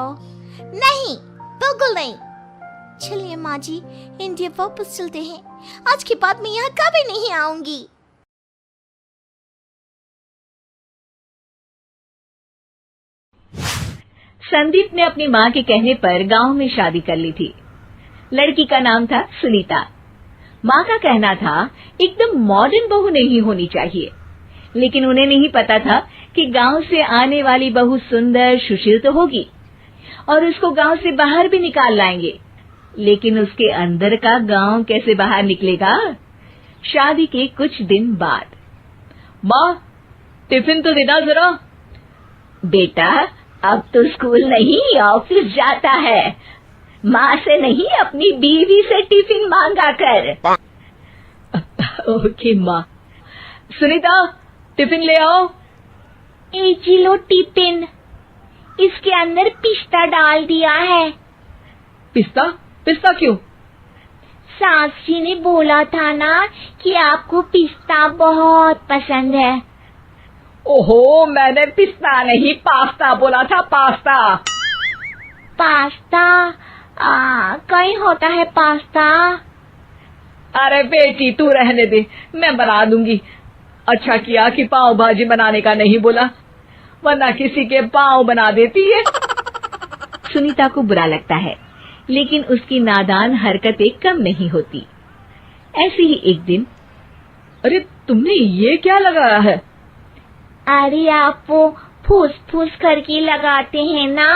नहीं, बिल्कुल नहीं। चलिए माँ जी, इंडिया वापस चलते हैं। आज के बाद मैं यहाँ कभी नहीं आऊंगी। संदीप ने अपनी माँ के कहने पर गांव में शादी कर ली थी। लड़की का नाम था सुनीता। माँ का कहना था एकदम मॉडर्न बहू नहीं होनी चाहिए, लेकिन उन्हें नहीं पता था कि गांव से आने वाली बहू सुंदर सुशील तो होगी और उसको गांव से बाहर भी निकाल लाएंगे, लेकिन उसके अंदर का गांव कैसे बाहर निकलेगा? शादी के कुछ दिन बाद, माँ, टिफिन तो देना जरा। बेटा, अब तो स्कूल नहीं ऑफिस जाता है, माँ से नहीं अपनी बीवी से टिफिन मांगा कर। ओके माँ। सुनीता, टिफिन ले आओ। एक किलो टिफिन, इसके अंदर पिस्ता डाल दिया है। पिस्ता? पिस्ता क्यों? सास जी ने बोला था ना कि आपको पिस्ता बहुत पसंद है। ओहो, मैंने पिस्ता नहीं पास्ता बोला था, पास्ता। पास्ता? कहीं होता है पास्ता? अरे बेटी, तू रहने दे, मैं बना दूंगी। अच्छा किया कि पाव भाजी बनाने का नहीं बोला, वरना किसी के पाव बना देती है। सुनीता को बुरा लगता है, लेकिन उसकी नादान हरकतें कम नहीं होती। ऐसे ही एक दिन, अरे तुमने ये क्या लगाया है? अरे आप वो फूस फूस करके लगाते हैं ना,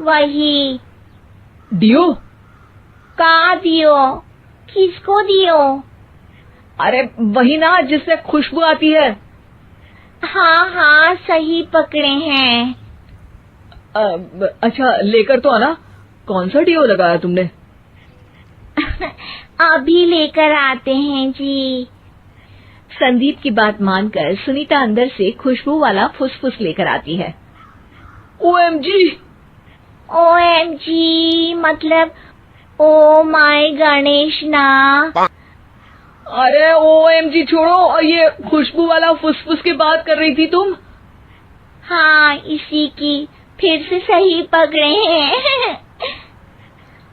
वही। डियो? का दियो? किसको दियो? अरे वही ना जिससे खुशबू आती है। हाँ हाँ, सही पकड़े हैं। अच्छा, लेकर तो आना। कौन सा डियो लगाया तुमने? अभी लेकर आते हैं जी। संदीप की बात मानकर सुनीता अंदर से खुशबू वाला फुसफुस लेकर आती है। OMG! OMG मतलब ओ माय गणेश ना। अरे OMG छोड़ो, और ये खुशबू वाला फुसफुस की बात कर रही थी तुम? हाँ, इसी की। फिर से सही पकड़े हैं।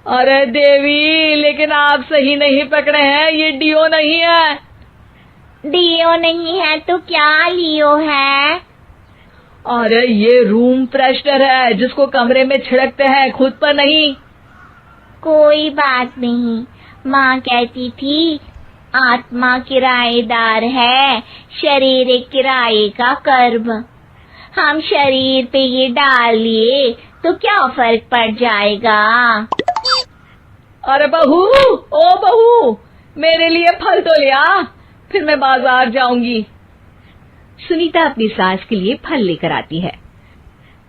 अरे देवी, लेकिन आप सही नहीं पकड़े हैं, ये डियो नहीं है। डियो नहीं है तो क्या लियो है? अरे ये रूम फ्रेशनर है, जिसको कमरे में छिड़कते हैं, खुद पर नहीं। कोई बात नहीं, माँ कहती थी आत्मा किराएदार है, शरीर एक किराए का कर्म। हम शरीर पे ये डाल लिए तो क्या फर्क पड़ जाएगा। अरे बहू, ओ बहू, मेरे लिए फल तो ले आ, फिर मैं बाजार जाऊंगी। सुनीता अपनी सास के लिए फल लेकर आती है।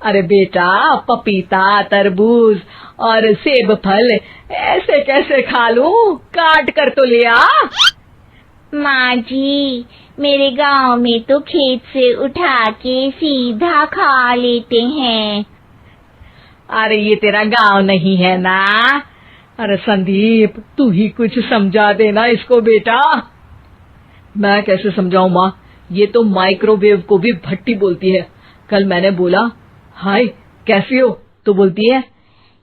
अरे बेटा, पपीता, तरबूज और सेब फल ऐसे कैसे खा लूं? काट कर तो ले आ। माँ जी, मेरे गांव में तो खेत से उठा के सीधा खा लेते हैं। अरे ये तेरा गांव नहीं है ना। अरे संदीप, तू ही कुछ समझा देना इसको बेटा। मैं कैसे समझाऊं माँ, ये तो माइक्रोवेव को भी भट्टी बोलती है। कल मैंने बोला हाय कैसी हो, तो बोलती है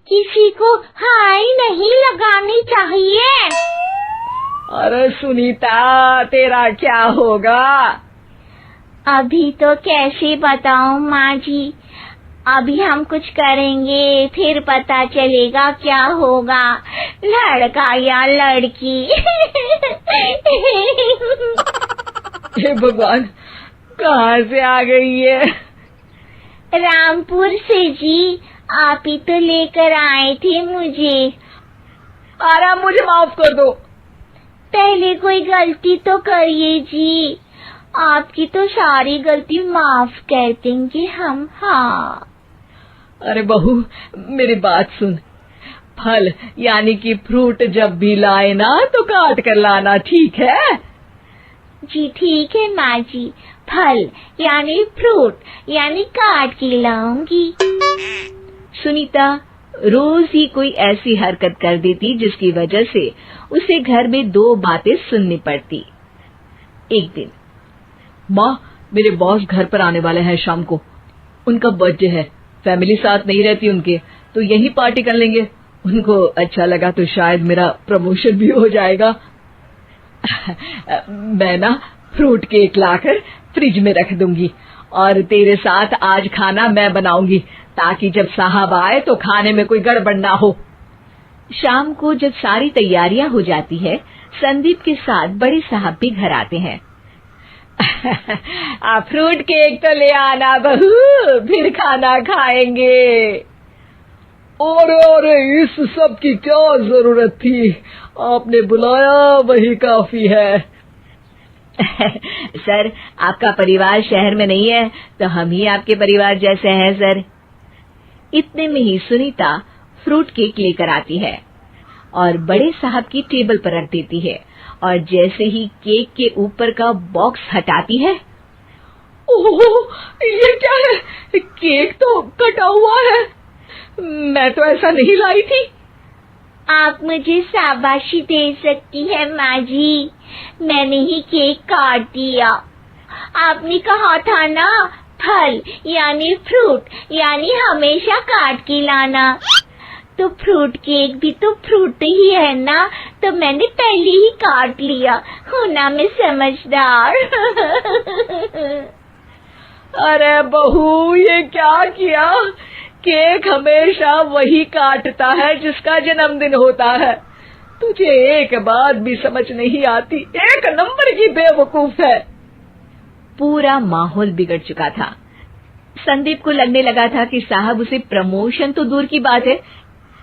किसी को हाय नहीं लगानी चाहिए। अरे सुनीता, तेरा क्या होगा? अभी तो कैसे बताऊं माँ जी, अभी हम कुछ करेंगे फिर पता चलेगा क्या होगा, लड़का या लड़की। हे भगवान, कहाँ से आ गई है? रामपुर से जी, आप ही तो लेकर आए थे मुझे। अरे मुझे माफ कर दो। पहले कोई गलती तो करिए जी, आपकी तो सारी गलती माफ कर देंगे हम। हाँ। अरे बहू, मेरी बात सुन। फल यानी कि फ्रूट जब भी लाए ना तो काट कर लाना, ठीक है? जी ठीक है माँ जी, फल यानी फ्रूट यानी काट के लाऊंगी। सुनीता रोज ही कोई ऐसी हरकत कर देती जिसकी वजह से उसे घर में दो बातें सुननी पड़ती। एक दिन, माँ, मेरे बॉस घर पर आने वाले हैं शाम को। उनका बर्थडे है, फैमिली साथ नहीं रहती उनके, तो यही पार्टी कर लेंगे। उनको अच्छा लगा तो शायद मेरा प्रमोशन भी हो जाएगा। मैं ना फ्रूट केक लाकर फ्रिज में रख दूंगी और तेरे साथ आज खाना मैं बनाऊंगी, ताकि जब साहब आए तो खाने में कोई गड़बड़ ना हो। शाम को जब सारी तैयारियां हो जाती है, संदीप के साथ बड़े साहब भी घर आते हैं। फ्रूट केक तो ले आना बहू, फिर खाना खाएंगे। और इस सब की क्या जरूरत थी? आपने बुलाया वही काफी है। सर, आपका परिवार शहर में नहीं है तो हम ही आपके परिवार जैसे हैं सर। इतने में ही सुनीता फ्रूट केक लेकर आती है और बड़े साहब की टेबल पर रख देती है, और जैसे ही केक के ऊपर का बॉक्स हटाती है, ओह, ये क्या है? केक तो कटा हुआ है। मैं तो ऐसा नहीं लाई थी। आप मुझे शाबाशी दे सकती है माँ जी, मैंने ही केक काट दिया। आपने कहा था ना, फल यानी फ्रूट यानी हमेशा काट के लाना, तो फ्रूट केक भी तो फ्रूट ही है ना, तो मैंने पहले ही काट लिया। हूँ ना मैं समझदार। अरे बहू, ये क्या किया? केक हमेशा वही काटता है जिसका जन्मदिन होता है। तुझे एक बात भी समझ नहीं आती, एक नंबर की बेवकूफ है। पूरा माहौल बिगड़ चुका था। संदीप को लगने लगा था कि साहब उसे प्रमोशन तो दूर की बात है,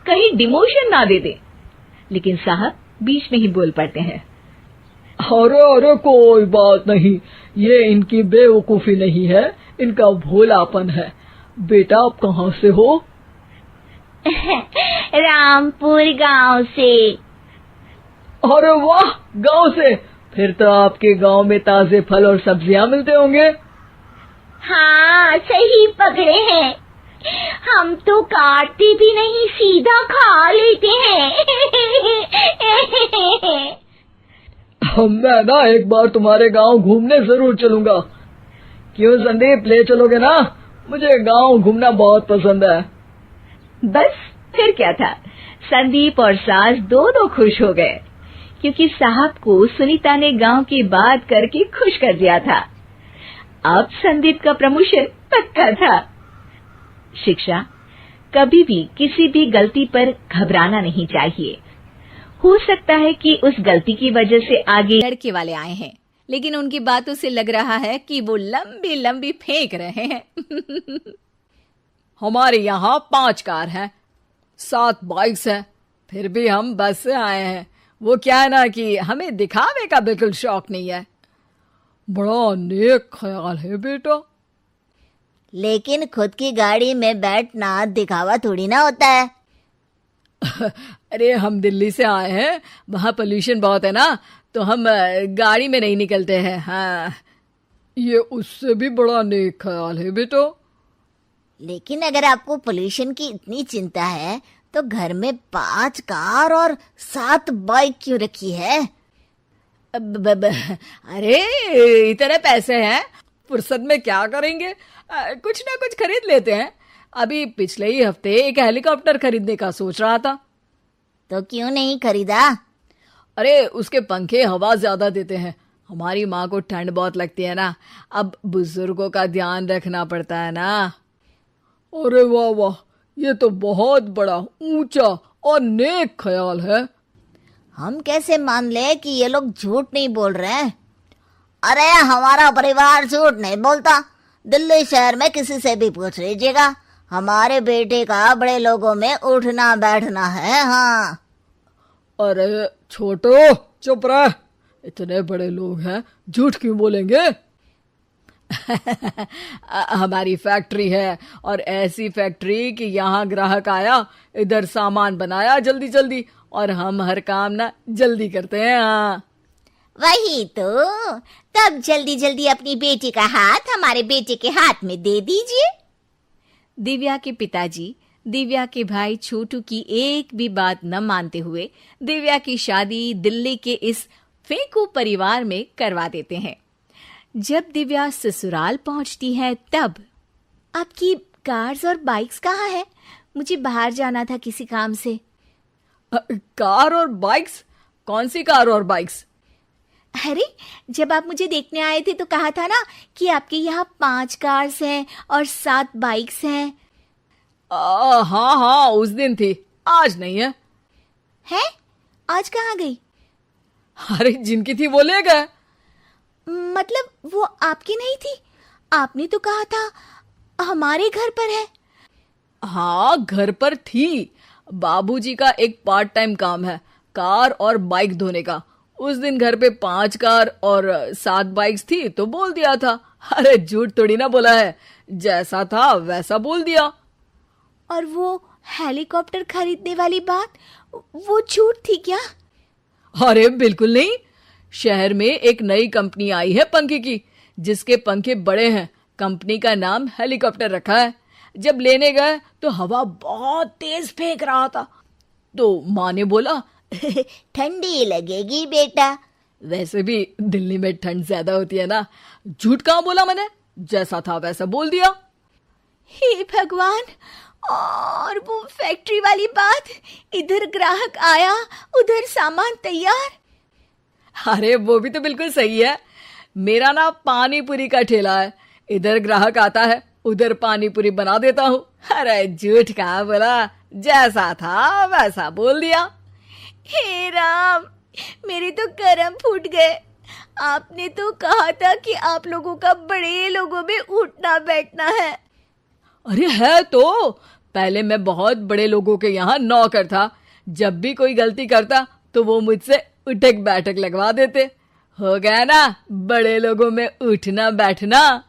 कहीं डिमोशन ना दे दे, लेकिन साहब बीच में ही बोल पड़ते हैं। अरे कोई बात नहीं, ये इनकी बेवकूफी नहीं है, इनका भोलापन है। बेटा, आप कहाँ से हो? रामपुर गांव से। अरे वाह, गांव से? फिर तो आपके गांव में ताजे फल और सब्जियां मिलते होंगे। हाँ, सही पकड़े हैं। हम तो काटते भी नहीं, सीधा खा लेते हैं। मैं ना एक बार तुम्हारे गांव घूमने जरूर चलूंगा। क्यों संदीप, ले चलोगे ना? मुझे गांव घूमना बहुत पसंद है। बस फिर क्या था, संदीप और सास दोनों खुश हो गए, क्योंकि साहब को सुनीता ने गांव की बात करके खुश कर दिया था। अब संदीप का प्रमोशन पक्का था। शिक्षा, कभी भी किसी भी गलती पर घबराना नहीं चाहिए। हो सकता है कि उस गलती की वजह से आगे लड़के वाले आए हैं, लेकिन उनकी बातों से लग रहा है कि वो लंबी लंबी फेंक रहे हैं। हमारे यहाँ 5 कार हैं, 7 बाइक्स हैं, फिर भी हम बस से आए हैं। वो क्या है ना कि हमें दिखावे का बिल्कुल शौक नहीं है। बड़ा नेक ख्याल है बेटा। लेकिन खुद की गाड़ी में बैठना दिखावा थोड़ी ना होता है। अरे हम दिल्ली से आए हैं, वहाँ पोल्यूशन बहुत है ना, तो हम गाड़ी में नहीं निकलते हैं। हाँ, ये उससे भी बड़ा नेक ख्याल है बेटा। लेकिन अगर आपको पोल्यूशन की इतनी चिंता है तो घर में 5 कार और 7 बाइक क्यों रखी है? अरे इतने पैसे हैं, फुर्सत में क्या करेंगे, कुछ ना कुछ खरीद लेते हैं। अभी पिछले ही हफ्ते एक हेलीकॉप्टर खरीदने का सोच रहा था। तो क्यों नहीं खरीदा? अरे उसके पंखे हवा ज्यादा देते हैं, हमारी माँ को ठंड बहुत लगती है ना, अब बुजुर्गों का ध्यान रखना पड़ता है ना। अरे वाह वाह, ये तो बहुत बड़ा ऊंचा और नेक ख्याल है। हम कैसे मान ले कि ये लोग झूठ नहीं बोल रहे हैं? अरे हमारा परिवार झूठ नहीं बोलता। दिल्ली शहर में किसी से भी पूछ लीजिएगा, हमारे बेटे का बड़े लोगों में उठना बैठना है। हाँ। अरे छोटो चुप रह, इतने बड़े लोग हैं, झूठ क्यों बोलेंगे? हमारी फैक्ट्री है, और ऐसी फैक्ट्री कि यहाँ ग्राहक आया, इधर सामान बनाया जल्दी जल्दी, और हम हर काम ना जल्दी करते हैं। हाँ वही तो, तब जल्दी जल्दी अपनी बेटी का हाथ हमारे बेटे के हाथ में दे दीजिए। दिव्या के पिताजी दिव्या के भाई छोटू की एक भी बात न मानते हुए दिव्या की शादी दिल्ली के इस फेंकू परिवार में करवा देते हैं। जब दिव्या ससुराल पहुंचती है तब आपकी कार्स और बाइक्स कहाँ है? मुझे बाहर जाना था किसी काम से। कार और बाइक्स? कौन सी कार और बाइक्स? अरे जब आप मुझे देखने आए थे तो कहा था ना कि आपके यहाँ 5 कार्स हैं और 7 बाइक्स हैं। हाँ हाँ, उस दिन थी, आज नहीं है। है? आज कहाँ गई? अरे जिनकी थी वो ले गए। मतलब वो आपकी नहीं थी? आपने तो कहा था हमारे घर पर है। हाँ घर पर थी, बाबूजी का एक पार्ट टाइम काम है, कार और बाइक धोने का। उस दिन घर पे 5 कार और 7 बाइक्स थी तो बोल दिया था। अरे झूठ थोड़ी ना बोला है, जैसा था वैसा बोल दिया। और वो हेलीकॉप्टर खरीदने वाली बात, वो झूठ थी क्या? अरे बिल्कुल नहीं, शहर में एक नई कंपनी आई है पंखे की, जिसके पंखे बड़े हैं, कंपनी का नाम हेलीकॉप्टर रखा है। जब लेने गए तो हवा बहुत तेज फेंक रहा था, तो माँ ने बोला ठंडी लगेगी बेटा। वैसे भी दिल्ली में ठंड ज्यादा होती है ना। झूठ कहाँ बोला मैंने, जैसा था वैसा बोल दिया। हे भगवान, और वो फैक्ट्री वाली बात, इधर ग्राहक आया उधर सामान तैयार। अरे वो भी तो बिल्कुल सही है, मेरा ना पानी पूरी का ठेला है, इधर ग्राहक आता है उधर पानी पूरी बना देता हूँ। अरे झूठ कहाँ बोला, जैसा था वैसा बोल दिया। हे राम, मेरे तो कर्म फूट गए। आपने तो कहा था कि आप लोगों का बड़े लोगों में उठना बैठना है। अरे है तो, पहले मैं बहुत बड़े लोगों के यहाँ नौकर था, जब भी कोई गलती करता तो वो मुझसे उठक बैठक लगवा देते। हो गया ना बड़े लोगों में उठना बैठना।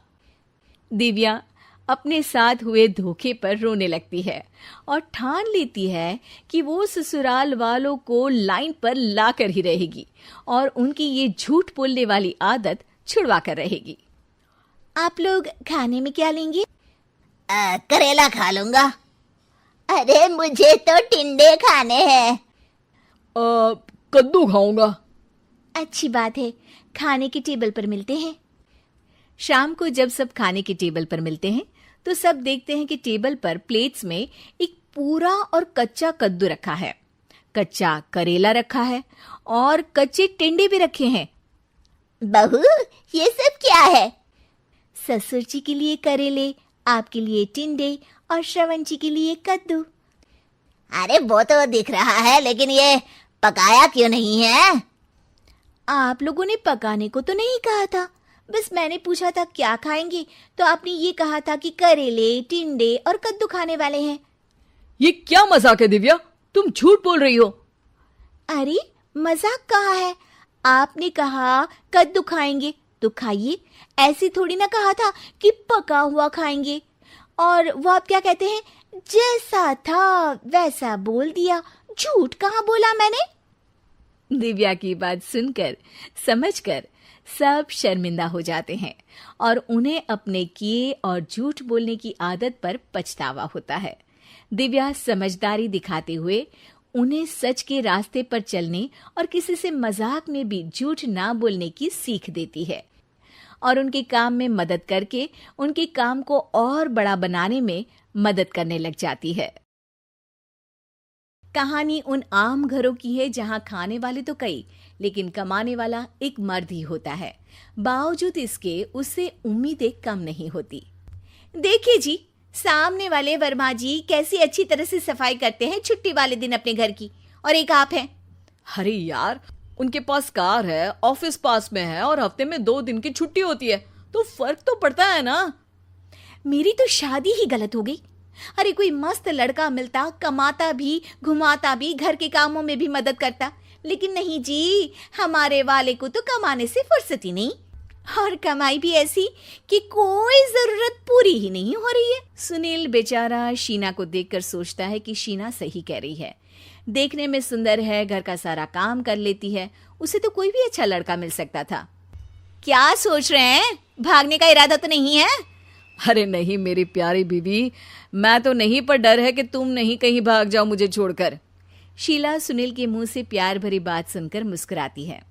दिव्या अपने साथ हुए धोखे पर रोने लगती है और ठान लेती है कि वो ससुराल वालों को लाइन पर लाकर ही रहेगी और उनकी ये झूठ बोलने वाली आदत छुड़वा कर रहेगी। आप लोग खाने में क्या लेंगे? करेला खा लूंगा। अरे मुझे तो टिंडे खाने हैं। कद्दू खाऊंगा। अच्छी बात है, खाने के टेबल पर मिलते हैं। शाम को जब सब खाने के टेबल पर मिलते हैं तो सब देखते हैं कि टेबल पर प्लेट्स में एक पूरा और कच्चा कद्दू रखा है, कच्चा करेला रखा है और कच्चे टिंडे भी रखे हैं। बहू, ये सब क्या है? ससुर जी के लिए करेले, आपके लिए टिंडे और श्रवण जी के लिए कद्दू। अरे वो तो दिख रहा है, लेकिन ये पकाया क्यों नहीं है? आप लोगों ने पकाने को तो नहीं कहा था, बस मैंने पूछा था क्या खाएंगे, तो आपने ये कहा था कि करेले, टिंडे और कद्दू खाने वाले हैं। ये क्या मजाक है दिव्या, तुम झूठ बोल रही हो। अरे मजाक कहा है, आपने कहा कद्दू खाएंगे तो खाइए, ऐसी थोड़ी ना कहा था कि पका हुआ खाएंगे। और वो आप क्या कहते हैं, जैसा था वैसा बोल दिया, झूठ कहाँ बोला मैंने? दिव्या की बात सुनकर, समझकर सब शर्मिंदा हो जाते हैं और उन्हें अपने किए और झूठ बोलने की आदत पर पछतावा होता है। दिव्या समझदारी दिखाते हुए उन्हें सच के रास्ते पर चलने और किसी से मजाक में भी झूठ ना बोलने की सीख देती है और उनके काम में मदद करके उनके काम को और बड़ा बनाने में मदद करने लग जाती है। कहानी उन आम घरों की है जहां खाने वाले तो कई, लेकिन कमाने वाला एक मर्द ही होता है। बावजूद इसके उससे उम्मीदें कम नहीं होती। देखिए जी, सामने वाले वर्मा जी कैसी अच्छी तरह से सफाई करते हैं छुट्टी वाले दिन अपने घर की, और एक आप हैं। अरे यार, उनके पास कार है, ऑफिस पास में है और हफ्ते में 2 दिन की छुट्टी होती है, तो फर्क तो पड़ता है ना। मेरी तो शादी ही गलत हो गई। अरे कोई मस्त लड़का मिलता, कमाता भी, घुमाता भी, घर के कामों में भी मदद करता, लेकिन नहीं जी, हमारे वाले को तो कमाने से फुर्सत ही नहीं, और कमाई भी ऐसी कि कोई जरूरत पूरी ही नहीं हो रही है। सुनील बेचारा शीना को देखकर सोचता है कि शीना सही कह रही है। देखने में सुंदर है, घर का सारा काम कर लेती है, उसे तो कोई भी अच्छा लड़का मिल सकता था। क्या सोच रहे हैं, भागने का इरादा तो नहीं है? अरे नहीं मेरी प्यारी बीवी, मैं तो नहीं, पर डर है कि तुम नहीं कहीं भाग जाओ मुझे छोड़कर। शीला सुनील के मुंह से प्यार भरी बात सुनकर मुस्कुराती है।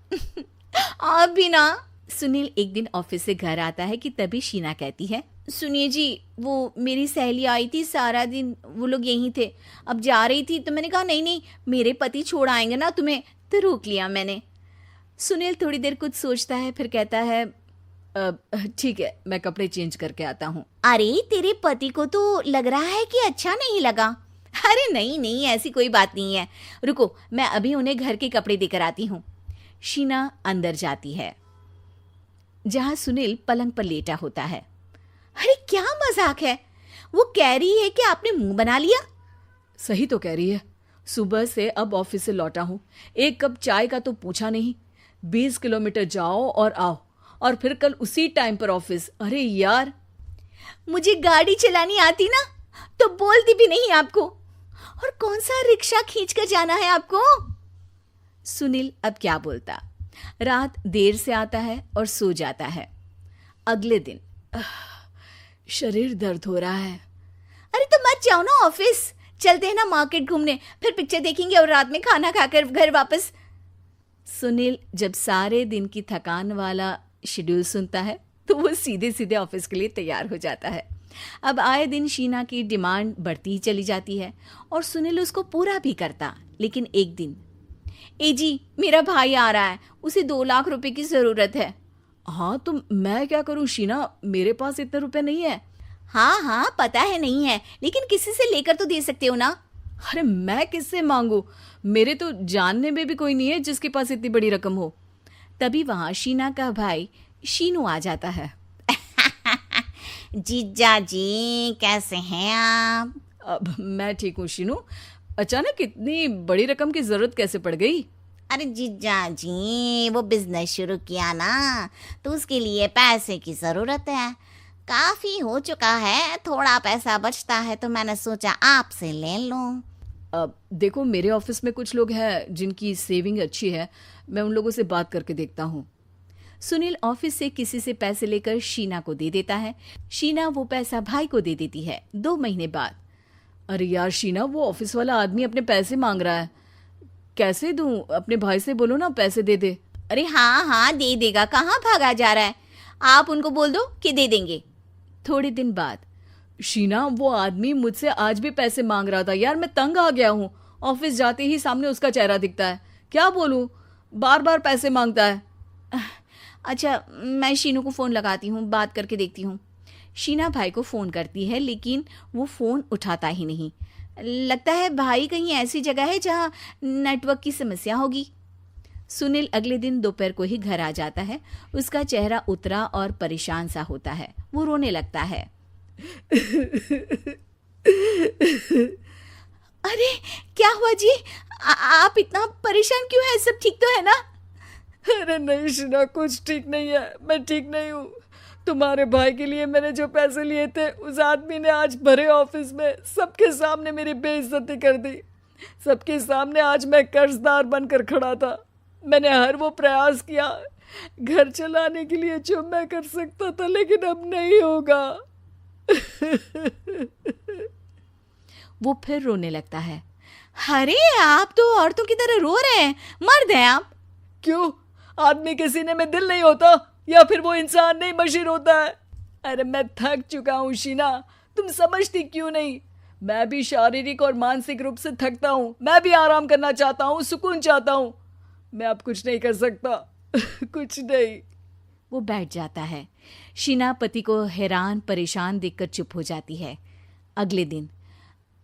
आप भी ना। सुनील एक दिन ऑफिस से घर आता है कि तभी शीना कहती है, सुनिए जी, वो मेरी सहेली आई थी, सारा दिन वो लोग यहीं थे, अब जा रही थी तो मैंने कहा नहीं नहीं, मेरे पति छोड़ आएंगे ना तुम्हें, तो रोक लिया मैंने। सुनील थोड़ी देर कुछ सोचता है, फिर कहता है, ठीक है, मैं कपड़े चेंज करके आता हूँ। अरे तेरे पति को तो लग रहा है कि अच्छा नहीं लगा। अरे नहीं नहीं, ऐसी कोई बात नहीं है, रुको मैं अभी उन्हें घर के कपड़े देकर आती हूँ। शीना अंदर जाती है जहां सुनील पलंग पर लेटा होता है। अरे क्या मजाक है, वो कह रही है कि आपने मुंह बना लिया। सही तो कह रही है, सुबह से अब ऑफिस से लौटा हूँ, एक कप चाय का तो पूछा नहीं, 20 किलोमीटर जाओ और आओ, और फिर कल उसी टाइम पर ऑफिस। अरे यार, मुझे गाड़ी चलानी आती ना तो बोलती भी नहीं आपको, और कौन सा रिक्शा खींच कर जाना है आपको। सुनील अब क्या बोलता। रात देर से आता है और सो जाता है। अगले दिन शरीर दर्द हो रहा है। अरे तो मत जाओ ना ऑफिस, चलते हैं ना मार्केट घूमने, फिर पिक्चर देखेंगे और रात में खाना खाकर घर वापस। सुनील जब सारे दिन की थकान वाला शेड्यूल सुनता है तो वो सीधे सीधे ऑफिस के लिए तैयार हो जाता है। अब आए दिन शीना की डिमांड बढ़ती ही चली जाती है और सुनील उसको पूरा भी करता। लेकिन एक दिन, ए जी, मेरा भाई आ रहा है, उसे 2 लाख रुपए की जरूरत है। हाँ तो मैं क्या करूँ शीना, मेरे पास इतने रुपए नहीं है। हाँ हाँ पता है नहीं है, लेकिन किसी से लेकर तो दे सकते हो ना। अरे मैं किससे मांगू, मेरे तो जानने में भी कोई नहीं है जिसके पास इतनी बड़ी रकम हो। तभी वहां शीना का भाई शीनू आ जाता है। जीजा जी कैसे हैं आप? अब मैं ठीक हूँ शीनू, अचानक इतनी बड़ी रकम की जरूरत कैसे पड़ गई? अरे जीजा जी, वो बिजनेस शुरू किया ना, तो उसके लिए पैसे की जरूरत है, काफी हो चुका है, थोड़ा पैसा बचता है तो मैंने सोचा आपसे ले लूं। अब देखो, मेरे ऑफिस में कुछ लोग हैं जिनकी सेविंग अच्छी है, मैं उन लोगों से बात करके देखता हूँ। सुनील ऑफिस से किसी से पैसे लेकर शीना को दे देता है। शीना वो पैसा भाई को दे देती है। 2 महीने बाद, अरे यार शीना, वो ऑफिस वाला आदमी अपने पैसे मांग रहा है, कैसे दूं? अपने भाई से बोलो ना पैसे दे दे। अरे हाँ हाँ दे देगा, कहाँ भागा जा रहा है, आप उनको बोल दो कि दे देंगे। थोड़े दिन बाद, शीना, वो आदमी मुझसे आज भी पैसे मांग रहा था यार, मैं तंग आ गया हूँ, ऑफिस जाते ही सामने उसका चेहरा दिखता है, क्या बोलूं, बार बार पैसे मांगता है। अच्छा मैं शीनू को फ़ोन लगाती हूँ, बात करके देखती हूँ। शीना भाई को फ़ोन करती है लेकिन वो फ़ोन उठाता ही नहीं। लगता है भाई कहीं ऐसी जगह है जहाँ नेटवर्क की समस्या होगी। सुनील अगले दिन दोपहर को ही घर आ जाता है। उसका चेहरा उतरा और परेशान सा होता है। वो रोने लगता है। अरे क्या हुआ जी? आप इतना परेशान क्यों हैं? सब ठीक तो है ना? अरे नहीं शीना, कुछ ठीक नहीं है। मैं ठीक नहीं हूँ। तुम्हारे भाई के लिए मैंने जो पैसे लिए थे, उस आदमी ने आज भरे ऑफिस में सबके सामने मेरी बेइज्जती कर दी। सबके सामने आज मैं कर्जदार बनकर खड़ा था। मैंने हर वो प्रयास किया घर चलाने के लिए जो मैं कर सकता था, लेकिन अब नहीं होगा। वो फिर रोने लगता है। अरे आप तो औरतों की तरह रो रहे हैं, मर्द हैं आप। क्यों? आदमी के सीने में दिल नहीं होता, या फिर वो इंसान नहीं मशीन होता है? अरे मैं थक चुका हूँ शीना, तुम समझती क्यों नहीं? मैं भी शारीरिक और मानसिक रूप से थकता हूँ। मैं भी आराम करना चाहता हूँ, सुकून चाहता हूँ। मैं अब कुछ नहीं कर सकता। कुछ नहीं। वो बैठ जाता है। शीना पति को हैरान परेशान देखकर चुप हो जाती है। अगले दिन,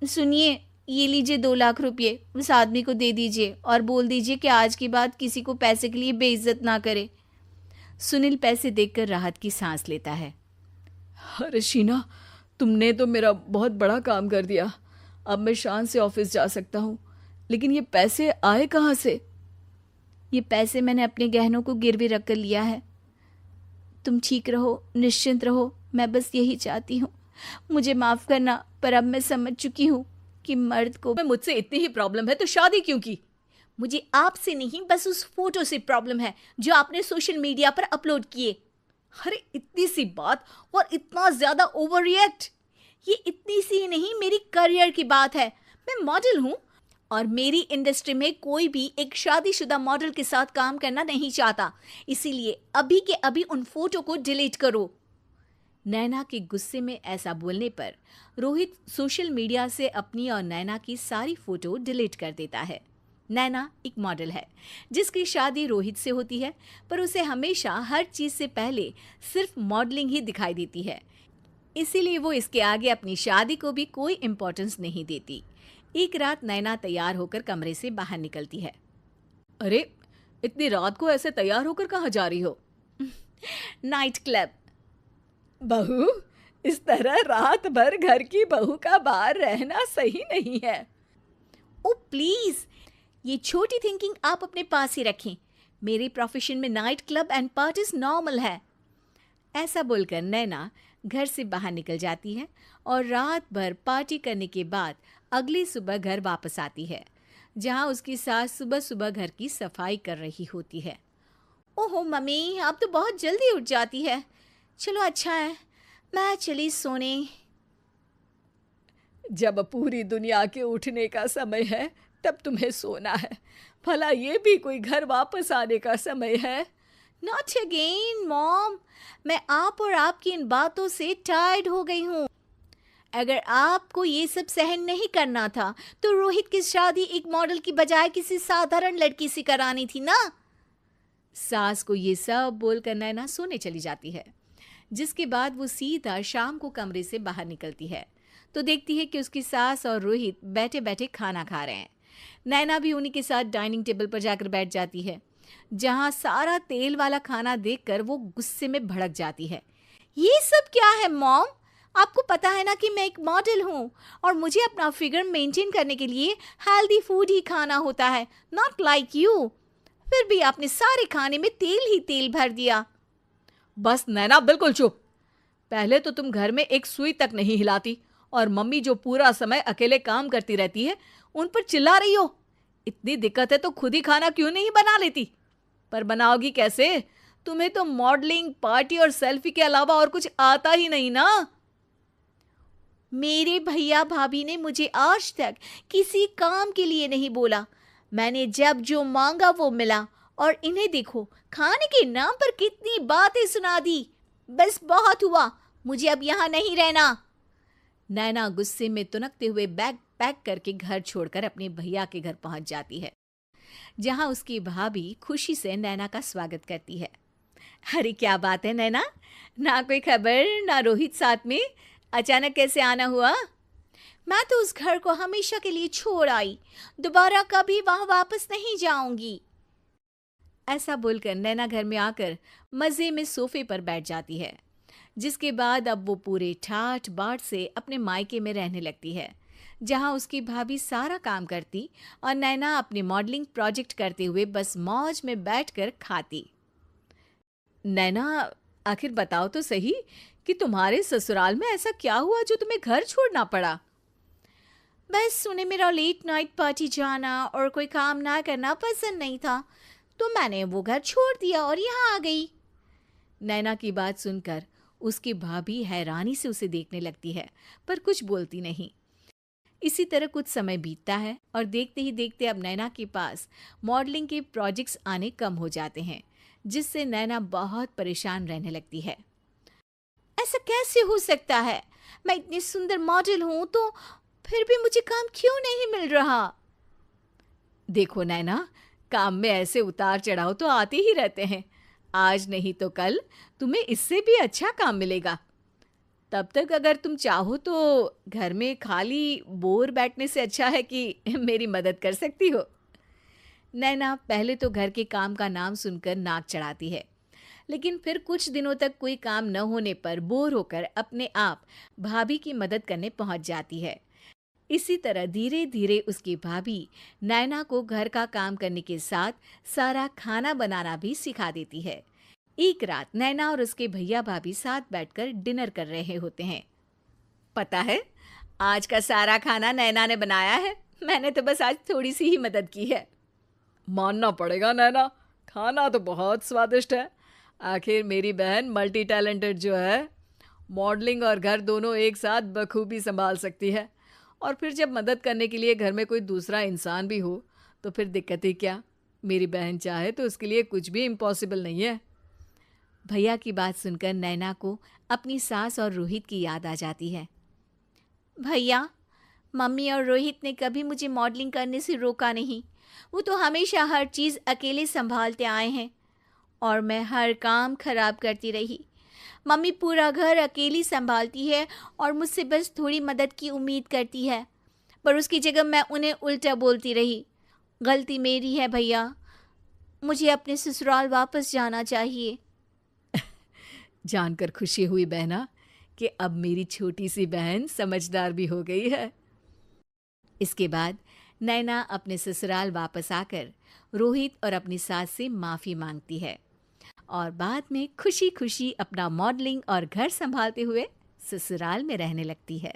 सुनिए, ये लीजिए 2 लाख रुपये, उस आदमी को दे दीजिए और बोल दीजिए कि आज के बाद किसी को पैसे के लिए बेइज्जत ना करे। सुनील पैसे देखकर राहत की सांस लेता है। अरे शीना, तुमने तो मेरा बहुत बड़ा काम कर दिया। अब मैं शान से ऑफिस जा सकता हूँ। लेकिन ये पैसे आए कहाँ से? ये पैसे मैंने अपने गहनों को गिरवी रख कर लिया है। तुम ठीक रहो, निश्चिंत रहो, मैं बस यही चाहती हूँ। मुझे माफ़ करना, पर अब मैं समझ चुकी हूँ कि मर्द को मुझसे इतनी ही प्रॉब्लम है तो शादी क्यों की? मुझे आपसे नहीं, बस उस फोटो से प्रॉब्लम है जो आपने सोशल मीडिया पर अपलोड किए। अरे इतनी सी बात और इतना ज्यादा ओवर रिएक्ट? ये इतनी सी नहीं, मेरी करियर की बात है। मैं मॉडल हूँ और मेरी इंडस्ट्री में कोई भी एक शादीशुदा मॉडल के साथ काम करना नहीं चाहता। इसीलिए अभी के अभी उन फोटो को डिलीट करो। नैना के गुस्से में ऐसा बोलने पर रोहित सोशल मीडिया से अपनी और नैना की सारी फोटो डिलीट कर देता है। नैना एक मॉडल है जिसकी शादी रोहित से होती है, पर उसे हमेशा हर चीज से पहले सिर्फ मॉडलिंग ही दिखाई देती है। इसीलिए वो इसके आगे अपनी शादी को भी कोई इम्पोर्टेंस नहीं देती। एक रात नैना तैयार होकर कमरे से बाहर निकलती है। अरे इतनी रात को ऐसे तैयार होकर कहाँ जा रही हो? Night club. बहू, इस तरह रात भर घर की बहू का बाहर रहना सही नहीं है। ओ प्लीज, ये छोटी थिंकिंग आप अपने पास ही रखें। मेरे प्रोफेशन में night club and parties normal है। ऐसा बोलकर नैना घर से बाहर निकल जाती है और रात भर पार्टी करने के बाद अगली सुबह घर वापस आती है, जहां उसकी सास सुबह सुबह घर की सफाई कर रही होती है। ओहो मम्मी, आप तो बहुत जल्दी उठ जाती है। चलो अच्छा है, मैं चली सोने। जब पूरी दुनिया के उठने का समय है तब तुम्हें सोना है। भला ये भी कोई घर वापस आने का समय है? नॉट अगेन मॉम, मैं आप और आपकी इन बातों से टायर्ड हो गई हूँ। अगर आपको ये सब सहन नहीं करना था तो रोहित की शादी एक मॉडल की बजाय किसी साधारण लड़की से करानी थी ना। सास को ये सब बोलकर नैना सोने चली जाती है, जिसके बाद वो सीधा शाम को कमरे से बाहर निकलती है तो देखती है कि उसकी सास और रोहित बैठे बैठे खाना खा रहे हैं। नैना भी उन्हीं के साथ डाइनिंग टेबल पर जाकर बैठ जाती है, जहां सारा तेल वाला खाना देखकर वो गुस्से में भड़क जाती है। ये सब क्या है मॉम? आपको पता है ना कि मैं एक मॉडल हूँ और मुझे अपना फिगर मेंटेन करने के लिए हेल्दी फूड ही खाना होता है, नॉट लाइक यू। फिर भी आपने सारे खाने में तेल ही तेल भर दिया। बस नैना, बिल्कुल चुप। पहले तो तुम घर में एक सुई तक नहीं हिलाती और मम्मी जो पूरा समय अकेले काम करती रहती है उन पर चिल्ला रही हो। इतनी दिक्कत है तो खुद ही खाना क्यों नहीं बना लेती? पर बनाओगी कैसे? तुम्हें तो मॉडलिंग, पार्टी और सेल्फी के अलावा और कुछ आता ही नहीं ना। मेरे भैया भाभी ने मुझे आज तक किसी काम के लिए नहीं बोला। मैंने जब जो मांगा वो मिला और इन्हें देखो, खाने के नाम पर कितनी बातें सुना दी। बस बहुत हुआ, मुझे अब यहाँ नहीं रहना। नैना गुस्से में तुनकते हुए बैग पैक करके घर छोड़कर अपने भैया के घर पहुंच जाती है, जहां उसकी भाभी खुशी से नैना का स्वागत करती है। अरे क्या बात है नैना, ना कोई खबर ना रोहित साथ में, अचानक कैसे आना हुआ? मैं तो उस घर को हमेशा के लिए छोड़ आई, दोबारा कभी वहां वापस नहीं जाऊंगी। ऐसा बोलकर नैना घर में आकर मजे में सोफे पर बैठ जाती है, जिसके बाद अब वो पूरे ठाठ बाट से अपने मायके में रहने लगती है, जहां उसकी भाभी सारा काम करती और नैना अपने मॉडलिंग प्रोजेक्ट करते हुए बस मौज में बैठकर खाती। नैना, आखिर बताओ तो सही कि तुम्हारे ससुराल में ऐसा क्या हुआ जो तुम्हें घर छोड़ना पड़ा? बस उन्हें मेरा लेट नाइट पार्टी जाना और कोई काम ना करना पसंद नहीं था, तो मैंने वो घर छोड़ दिया और यहाँ आ गई। नैना की बात सुनकर उसकी भाभी हैरानी से उसे देखने लगती है, पर कुछ बोलती नहीं। इसी तरह कुछ समय बीतता है और देखते ही देखते अब नैना के पास मॉडलिंग के प्रोजेक्ट्स आने कम हो जाते हैं, जिससे नैना बहुत परेशान रहने लगती है। ऐसा कैसे हो सकता है? मैं इतनी सुंदर मॉडल हूँ तो फिर भी मुझे काम क्यों नहीं मिल रहा? देखो नैना, काम में ऐसे उतार चढ़ाव तो आते ही रहते हैं। आज नहीं तो कल तुम्हें इससे भी अच्छा काम मिलेगा। तब तक अगर तुम चाहो तो घर में खाली बोर बैठने से अच्छा है कि मेरी मदद कर सकती हो। नैना पहले तो घर के काम का नाम सुनकर नाक चढ़ाती है, लेकिन फिर कुछ दिनों तक कोई काम न होने पर बोर होकर अपने आप भाभी की मदद करने पहुंच जाती है। इसी तरह धीरे धीरे उसकी भाभी नैना को घर का काम करने के साथ सारा खाना बनाना भी सिखा देती है। एक रात नैना और उसके भैया भाभी साथ बैठकर डिनर कर रहे होते हैं। पता है, आज का सारा खाना नैना ने बनाया है। मैंने तो बस आज थोड़ी सी ही मदद की है। मानना पड़ेगा नैना, खाना तो बहुत स्वादिष्ट है। आखिर मेरी बहन मल्टी टैलेंटेड जो है, मॉडलिंग और घर दोनों एक साथ बखूबी संभाल सकती है। और फिर जब मदद करने के लिए घर में कोई दूसरा इंसान भी हो तो फिर दिक्कत ही क्या। मेरी बहन चाहे तो उसके लिए कुछ भी इम्पॉसिबल नहीं है। भैया की बात सुनकर नैना को अपनी सास और रोहित की याद आ जाती है। भैया, मम्मी और रोहित ने कभी मुझे मॉडलिंग करने से रोका नहीं। वो तो हमेशा हर चीज़ अकेले संभालते आए हैं और मैं हर काम खराब करती रही। मम्मी पूरा घर अकेली संभालती है और मुझसे बस थोड़ी मदद की उम्मीद करती है, पर उसकी जगह मैं उन्हें उल्टा बोलती रही। गलती मेरी है भैया, मुझे अपने ससुराल वापस जाना चाहिए। जानकर खुशी हुई बहना कि अब मेरी छोटी सी बहन समझदार भी हो गई है। इसके बाद नैना अपने ससुराल वापस आकर रोहित और अपनी सास से माफ़ी मांगती है और बाद में खुशी खुशी अपना मॉडलिंग और घर संभालते हुए ससुराल में रहने लगती है।